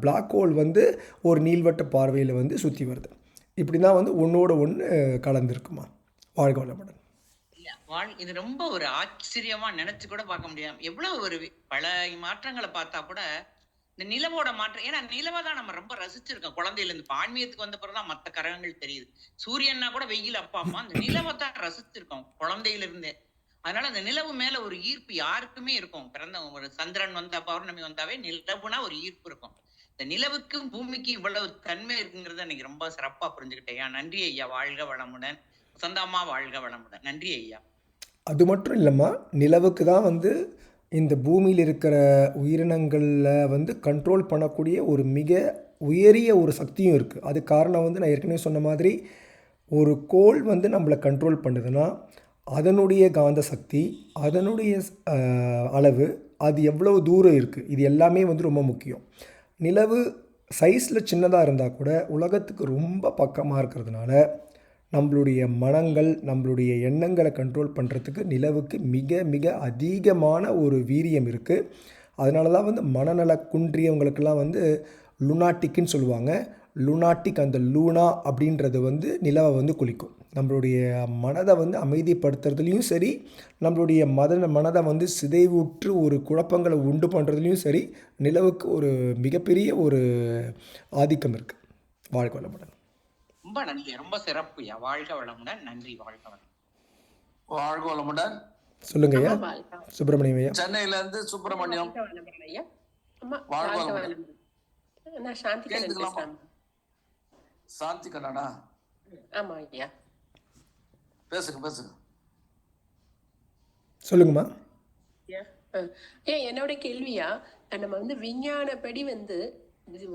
பிளாக் ஹோல் வந்து ஒரு நீள்வட்ட பார்வையில் வந்து சுற்றி வருது. இப்படி தான் வந்து ஒன்றோட ஒன்று கலந்துருக்குமா. வாழ்க வளமுடன். இது ரொம்ப ஒரு ஆச்சரியமா நினைச்சு கூட பார்க்க முடியாது. எவ்வளவு ஒரு பல மாற்றங்களை பார்த்தா கூட இந்த நிலவோட மாற்றம், ஏன்னா நிலவை தான் நம்ம ரொம்ப ரசிச்சிருக்கோம் குழந்தையில இருந்து. ஆன்மீகத்துக்கு வந்த பிறகுதான் மற்ற கிரகங்கள் தெரியுது. சூரியன்னா கூட வெயில் அப்பா அம்மா, அந்த நிலவை தான் ரசிச்சிருக்கோம் குழந்தையில இருந்தே. அதனால அந்த நிலவு மேல ஒரு ஈர்ப்பு யாருக்குமே இருக்கும். பிறந்த ஒரு சந்திரன் வந்தா பௌர்ணமி வந்தாவே நிலவுனா ஒரு ஈர்ப்பு இருக்கும். இந்த நிலவுக்கும் பூமிக்கும் இவ்வளவு தன்மை இருக்குங்கிறத இன்னைக்கு ரொம்ப சிறப்பா புரிஞ்சுக்கிட்டேன். நன்றி ஐயா, வாழ்க வளமுடன். சொந்தம்மா வாழ்க வளமுடன். நன்றி ஐயா. அது மட்டும் இல்லைம்மா, நிலவுக்கு தான் வந்து இந்த பூமியில் இருக்கிற உயிரினங்களில் வந்து கண்ட்ரோல் பண்ணக்கூடிய ஒரு மிக உயரிய ஒரு சக்தியும் இருக்குது. அது காரணம் வந்து நான் ஏற்கனவே சொன்ன மாதிரி ஒரு கோள் வந்து நம்மளை கண்ட்ரோல் பண்ணுதுன்னா அதனுடைய காந்த சக்தி, அதனுடைய அளவு, அது எவ்வளவு தூரம் இருக்குது, இது எல்லாமே வந்து ரொம்ப முக்கியம். நிலவு சைஸில் சின்னதாக இருந்தால் கூட உலகத்துக்கு ரொம்ப பக்கமாக இருக்கிறதுனால நம்மளுடைய மனங்கள், நம்மளுடைய எண்ணங்களை கண்ட்ரோல் பண்ணுறதுக்கு நிலவுக்கு மிக மிக அதிகமான ஒரு வீரியம் இருக்குது. அதனால தான் வந்து மனநல குன்றியவங்களுக்கெல்லாம் வந்து லுனாட்டிக்குன்னு சொல்லுவாங்க. லுனாட்டிக், அந்த லூனா அப்படின்றது வந்து நிலவை வந்து குறிக்கும். நம்மளுடைய மனதை வந்து அமைதிப்படுத்துறதுலேயும் சரி, நம்மளுடைய மனதை வந்து சிதைவுற்று ஒரு குழப்பங்களை உண்டு பண்ணுறதுலையும் சரி, நிலவுக்கு ஒரு மிகப்பெரிய ஒரு ஆதிக்கம் இருக்குது. வாழ்க வளமுடன். ரொம்ப நன்றி, ரொம்ப சிறப்பு. வாழ்க வளமுடன். நன்றி. வாழ்க வளமுடன். வாழ்க வளமுடன். சொல்லுங்க ஐயா. சுப்பிரமணியம் ஐயா, சென்னையில இருந்து சுப்பிரமணியம். வாழ்க வளமுடன். சாந்தி கண்ணா, ஆமா ஐயா, பேசுங்க. சொல்லுங்கம்மா. என்னோட கேள்வியா, நம்ம வந்து விஞ்ஞானப்படி வந்து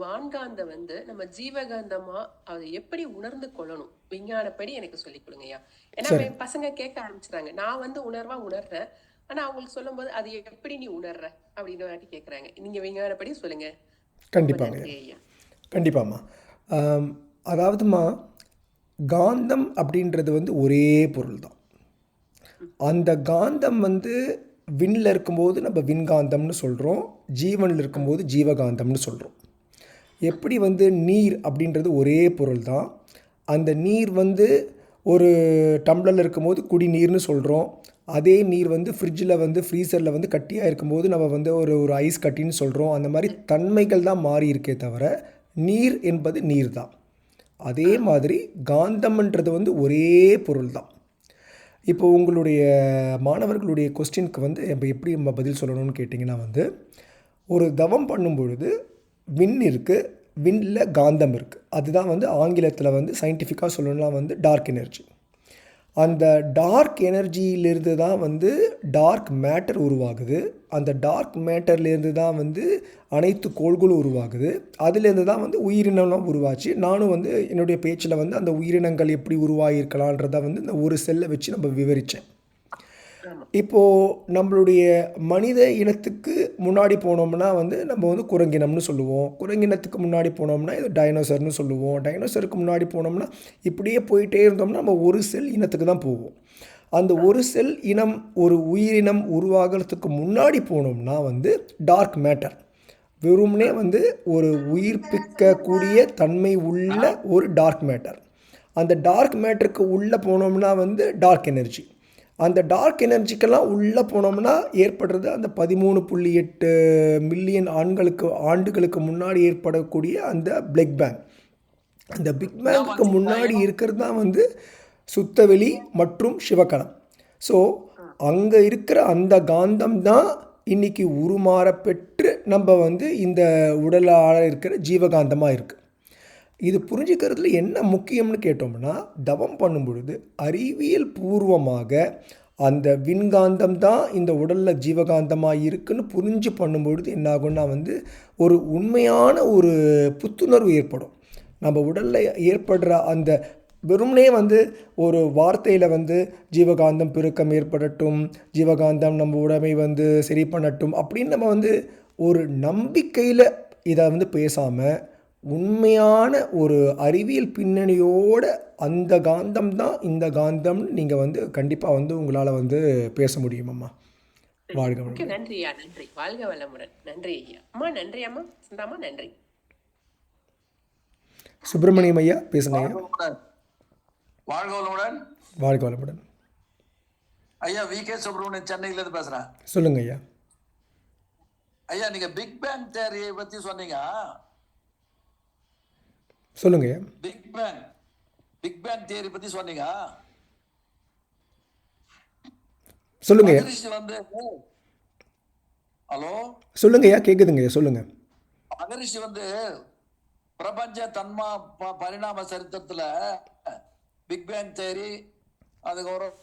வான்காந்தம் நம்ம ஜீவகாந்தமா அதை எப்படி உணர்ந்து கொள்ளணும் விஞ்ஞானப்படி எனக்கு சொல்லிக் கொடுங்கய்யா. ஏன்னா சரி, பசங்க கேட்க ஆரம்பிச்சுறாங்க, நான் உணர்வா உணர்றேன், ஆனா அவங்களுக்கு சொல்லும் போது அது எப்படி நீ உணர்ற அப்படின்னு வாட்டி கேட்கறாங்க. நீங்க விஞ்ஞானப்படி சொல்லுங்க. ரொம்ப கண்டிப்பாங்க நன்றி ஐயா. கண்டிப்பாம்மா. ஆம், அதாவதுமா, காந்தம் அப்படின்றது வந்து ஒரே பொருள் தான். அந்த காந்தம் வந்து விண்ணில் இருக்கும்போது நம்ம விண்காந்தம்னு சொல்கிறோம், ஜீவனில் இருக்கும்போது ஜீவகாந்தம்னு சொல்கிறோம். எப்படி வந்து நீர் அப்படின்றது ஒரே பொருள் தான். அந்த நீர் வந்து ஒரு டம்ளரில் இருக்கும்போது குடிநீர்னு சொல்கிறோம். அதே நீர் வந்து ஃப்ரிட்ஜில் வந்து ஃப்ரீசரில் வந்து கட்டியாக இருக்கும்போது நம்ம வந்து ஒரு ஒரு ஐஸ் கட்டின்னு சொல்கிறோம். அந்த மாதிரி தன்மைகள் தான் மாறி இருக்கே தவிர நீர் என்பது நீர் தான். அதே மாதிரி காந்தம்ன்றது வந்து ஒரே பொருள் தான். இப்போ உங்களுடைய மாணவர்களுடைய கொஸ்டினுக்கு வந்து இப்போ எப்படி நம்ம பதில் சொல்லணும்னு கேட்டிங்கன்னா வந்து, ஒரு தவம் பண்ணும் பொழுது விண் இருக்குது, விண்ணில் காந்தம் இருக்குது. அதுதான் வந்து ஆங்கிலத்தில் வந்து சயின்டிஃபிக்காக சொல்லணும்னா வந்து டார்க் எனர்ஜி. அந்த டார்க் எனர்ஜியிலிருந்து தான் வந்து டார்க் மேட்டர் உருவாகுது. அந்த டார்க் மேட்டர்லேருந்து தான் வந்து அனைத்து கோள்களும் உருவாகுது. அதுலேருந்து தான் வந்து உயிரினம்லாம் உருவாச்சு. நானும் வந்து என்னுடைய பேச்சில் வந்து அந்த உயிரினங்கள் எப்படி உருவாகியிருக்கலான்றதை வந்து இந்த ஒரு செல்லை வச்சு நம்ம விவரித்தேன். ஆமா. இப்போது நம்மளுடைய மனித இனத்துக்கு முன்னாடி போனோம்னா வந்து நம்ம வந்து குரங்கினம்னு சொல்லுவோம். குரங்கினத்துக்கு முன்னாடி போனோம்னா இது டைனோசர்னு சொல்லுவோம். டைனோசருக்கு முன்னாடி போனோம்னா இப்படியே போயிட்டே இருந்தோம்னா நம்ம ஒரு செல் இனத்துக்கு தான் போவோம். அந்த ஒரு செல் இனம் ஒரு உயிரினம் உருவாகிறதுக்கு முன்னாடி போனோம்னா வந்து டார்க் மேட்டர், வெறும்னே வந்து ஒரு உயிர்ப்பிக்கக்கூடிய தன்மை உள்ள ஒரு டார்க் மேட்டர். அந்த டார்க் மேட்டருக்கு உள்ளே போனோம்னா வந்து டார்க் எனர்ஜி. அந்த டார்க் எனர்ஜிக்கெல்லாம் உள்ளே போனோம்னா ஏற்படுறது அந்த 13.8 மில்லியன் ஆண்டுகளுக்கு முன்னாடி ஏற்படக்கூடிய அந்த பிக் பேங். அந்த பிக் பேங்குக்கு முன்னாடி இருக்கிறது தான் வந்து சுத்தவெளி மற்றும் சிவக்கணம். ஸோ அங்கே இருக்கிற அந்த காந்தம் தான் இன்றைக்கி உருமாற பெற்று நம்ம வந்து இந்த உடலால் இருக்கிற ஜீவகாந்தமாக இருக்குது. இது புரிஞ்சுக்கிறதுல என்ன முக்கியம்னு கேட்டோம்னா, தவம் பண்ணும் பொழுது அறிவியல் பூர்வமாக அந்த விண்காந்தம் தான் இந்த உடலில் ஜீவகாந்தமாக இருக்குன்னு புரிஞ்சு பண்ணும்பொழுது என்ன ஆகும்னா வந்து ஒரு உண்மையான ஒரு புத்துணர்வு ஏற்படும். நம்ம உடலில் ஏற்படுற அந்த வெறுமனே வந்து ஒரு வார்த்தையில் வந்து ஜீவகாந்தம் பெருக்கம் ஏற்படட்டும், ஜீவகாந்தம் நம்ம உடம்பை வந்து சரி பண்ணட்டும் அப்படின்னு நம்ம வந்து ஒரு நம்பிக்கையில் இதை வந்து பேசாமல் உண்மையான ஒரு அறிவியல் பின்னணியோட அந்த காந்தம் தான் இந்த காந்தம்னு நீங்கள் வந்து கண்டிப்பாக வந்து உங்களால் வந்து பேச முடியுமம்மா. வாழ்க மிக்க வளமுடன். நன்றி ஐயா. நன்றி. வாழ்க வளமுடன். நன்றி ஐயா. அம்மா நன்றி. அம்மா சிந்தாமா நன்றி. சுப்பிரமணியம் ஐயா பேசுங்க ஐயா. வாழ்க வாழ்க வளமுடன். வாழ்க வளமுடன். ஐயா வி.கே. சுப்பிரமணியன் சென்னையில இருந்து பேசுறேன். சொல்லுங்க ஐயா. ஐயா நீங்க பிக் பேங் தியரியை பத்தி சொன்னீங்க. சொல்லுங்க ஐயா. பிக் பேங் தியரி பத்தி சொன்னீங்க. சொல்லுங்க ஐயா. மகரிஷி வந்து ஹலோ சொல்லுங்க ஐயா, கேட்குதுங்க ஐயா, சொல்லுங்க. மகரிஷி வந்து பிரபஞ்ச தன்மா பரிணாம சரித்திரத்துல பிக் பேங் தியரி, அதுக்கப்புறம்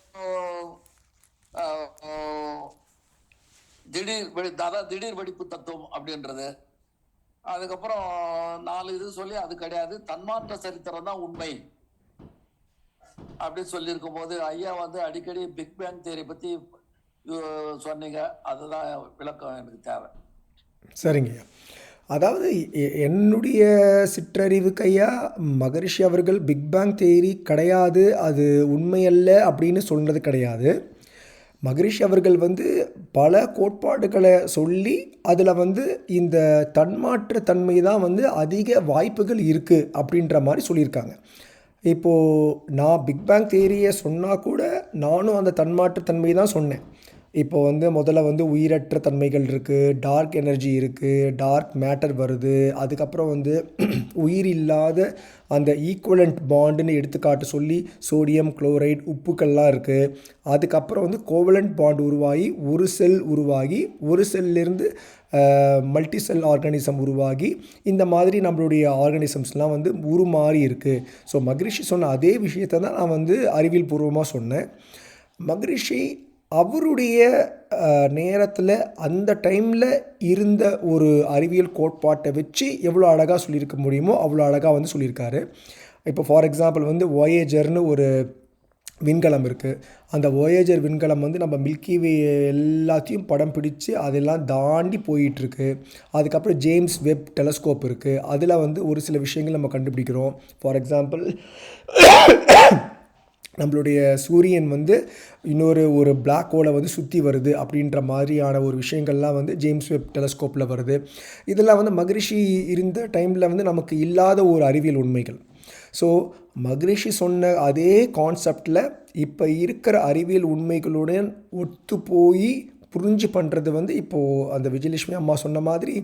திடீர் வெடிப்பு தத்துவம் அப்படின்றது, அதுக்கப்புறம் 4 இது சொல்லி அது கிடையாது, தன்மாற்ற சரித்திரம் தான் உண்மை அப்படின்னு சொல்லியிருக்கும் போது ஐயா வந்து அடிக்கடி பிக் பேங் தியரி பத்தி சொன்னீங்க. அதுதான் விளக்கம் எனக்கு தேவை. சரிங்க ஐயா. அதாவது என்னுடைய சிற்றறிவுக்கு ஐயா, மகரிஷி அவர்கள் பிக் பேங் தியரி கிடையாது, அது உண்மையல்ல அப்படின்னு சொன்னது கிடையாது. மகரிஷி அவர்கள் வந்து பல கோட்பாடுகளை சொல்லி அதில் வந்து இந்த தன்மாற்ற தன்மை தான் வந்து அதிக வாய்ப்புகள் இருக்குது அப்படின்ற மாதிரி சொல்லியிருக்காங்க. இப்போது நான் பிக் பேங் தியரியை சொன்னால் கூட நானும் அந்த தன்மாற்ற தன்மை தான் சொன்னேன். இப்போ வந்து முதல்ல வந்து உயிரற்ற தன்மைகள் இருக்குது, டார்க் எனர்ஜி இருக்குது, டார்க் மேட்டர் வருது, அதுக்கப்புறம் வந்து உயிர் இல்லாத அந்த ஈக்குவலண்ட் பாண்டுன்னு எடுத்துக்காட்டு சொல்லி சோடியம் குளோரைடு உப்புக்கள்லாம் இருக்குது. அதுக்கப்புறம் வந்து கோவலண்ட் பாண்ட் உருவாகி ஒரு செல் உருவாகி ஒரு செல்லிருந்து மல்டி செல் ஆர்கானிசம் உருவாகி இந்த மாதிரி நம்மளுடைய ஆர்கானிசம்ஸ்லாம் வந்து உருமாறி இருக்குது. ஸோ மகரிஷி சொன்ன அதே விஷயத்தை தான் நான் வந்து அறிவியல் பூர்வமாக சொன்னேன். மகரிஷி அவருடைய நேரத்தில் அந்த டைமில் இருந்த ஒரு அறிவியல் கோட்பாட்டை வச்சு எவ்வளோ அழகாக சொல்லியிருக்க முடியுமோ அவ்வளோ அழகாக வந்து சொல்லியிருக்காரு. இப்போ ஃபார் எக்ஸாம்பிள் வந்து வாயேஜர்னு ஒரு விண்கலம் இருக்குது. அந்த வாயேஜர் விண்கலம் வந்து நம்ம மில்கி வே எல்லாத்தையும் படம் பிடிச்சு அதெல்லாம் தாண்டி போயிட்டுருக்கு. அதுக்கப்புறம் ஜேம்ஸ் வெப் டெலஸ்கோப் இருக்குது. அதில் வந்து ஒரு சில விஷயங்கள் நம்ம கண்டுபிடிக்கிறோம். ஃபார் எக்ஸாம்பிள் நம்மளுடைய சூரியன் வந்து ஒரு பிளாக் ஹோலை வந்து சுற்றி வருது அப்படின்ற மாதிரியான ஒரு விஷயங்கள்லாம் வந்து ஜேம்ஸ் வெப் டெலஸ்கோப்பில் வருது. இதெல்லாம் வந்து மகரிஷி இருந்த டைமில் வந்து நமக்கு இல்லாத ஒரு அறிவியல் உண்மைகள். ஸோ மகரிஷி சொன்ன அதே கான்செப்டில் இப்போ இருக்கிற அறிவியல் உண்மைகளுடன் ஒத்து போய் புரிஞ்சு பண்ணுறது வந்து இப்போது அந்த விஜயலட்சுமி அம்மா சொன்ன மாதிரி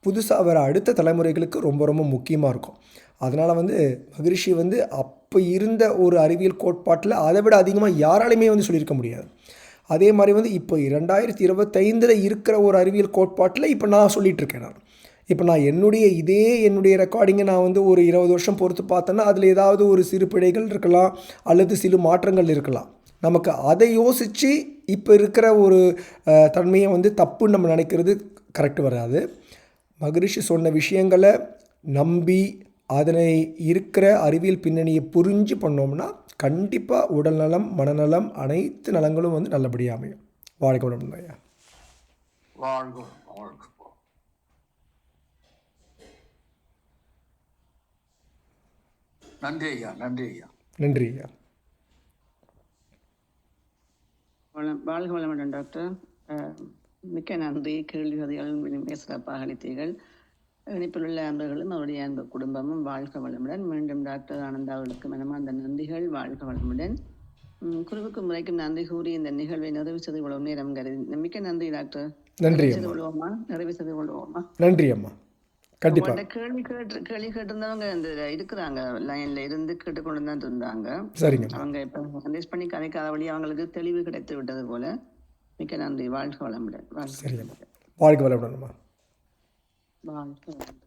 புதுசாக வர அடுத்த தலைமுறைகளுக்கு ரொம்ப ரொம்ப முக்கியமாக இருக்கும். அதனால் வந்து மகரிஷி வந்து அப்போ இருந்த ஒரு அறிவியல் கோட்பாட்டில் அதை விட அதிகமாக யாராலையுமே வந்து சொல்லியிருக்க முடியாது. அதே மாதிரி வந்து இப்போ 2025 இருக்கிற ஒரு அறிவியல் கோட்பாட்டில் இப்போ நான் சொல்லிகிட்ருக்கேன். இப்போ நான் என்னுடைய ரெக்கார்டிங்கை நான் வந்து ஒரு 20 வருஷம் பொறுத்து பார்த்தேன்னா அதில் ஏதாவது ஒரு சிறு பிழைகள் இருக்கலாம் அல்லது சிறு மாற்றங்கள் இருக்கலாம். நமக்கு அதை யோசித்து இப்போ இருக்கிற ஒரு தன்மையை வந்து தப்புன்னு நம்ம நினைக்கிறது கரெக்டு வராது. மகரிஷி சொன்ன விஷயங்களை நம்பி அதனை இருக்கிற அறிவியல் பின்னணியை புரிஞ்சு பண்ணோம்னா கண்டிப்பாக உடல்நலம், மனநலம், அனைத்து நலங்களும் வந்து நல்லபடியாக அமையும். வாழ்க வளமுடன் ஐயா. வாழ்க வாழ்க. நன்றி ஐயா. நன்றி ஐயா. நன்றி ஐயா. வாழ்க வளமுடன் டாக்டர். மிக்க நன்றி. கேள்விகள் மிக சிறப்பாக அளித்தீர்கள். இணைப்பில் உள்ள அன்பர்களும் அவருடைய அன்பு குடும்பமும் வாழ்க வளமுடன். மீண்டும் டாக்டர் ஆனந்தா அவர்களுக்கு மனமார்ந்த நன்றிகள். வாழ்க வளமுடன். குருவுக்கு முறைக்கும் நன்றி கூறி இந்த நிகழ்வை நிறைவு செய்து கொள்ளும் நேரம் கருதி மிக்க நன்றி டாக்டர். நன்றி நிறைவு செய்து கொள்வோமா? நன்றி அம்மா. கண்டிப்பாக கேள்வி கேட்டிருந்தவங்க இந்த இருக்கிறாங்க, லைன்ல இருந்து கேட்டுக்கொண்டு தான் இருந்தாங்க. சரிங்க. அவங்க இப்போ அனலைஸ் பண்ணி கதைக்காத வழி அவங்களுக்கு தெளிவு கிடைத்து விட்டது போல. மிக்க நன்றி. வாழ்க வளமுடன். சரிங்க. வாழ்க வளமுடன். வாழ்க வளமுடன்.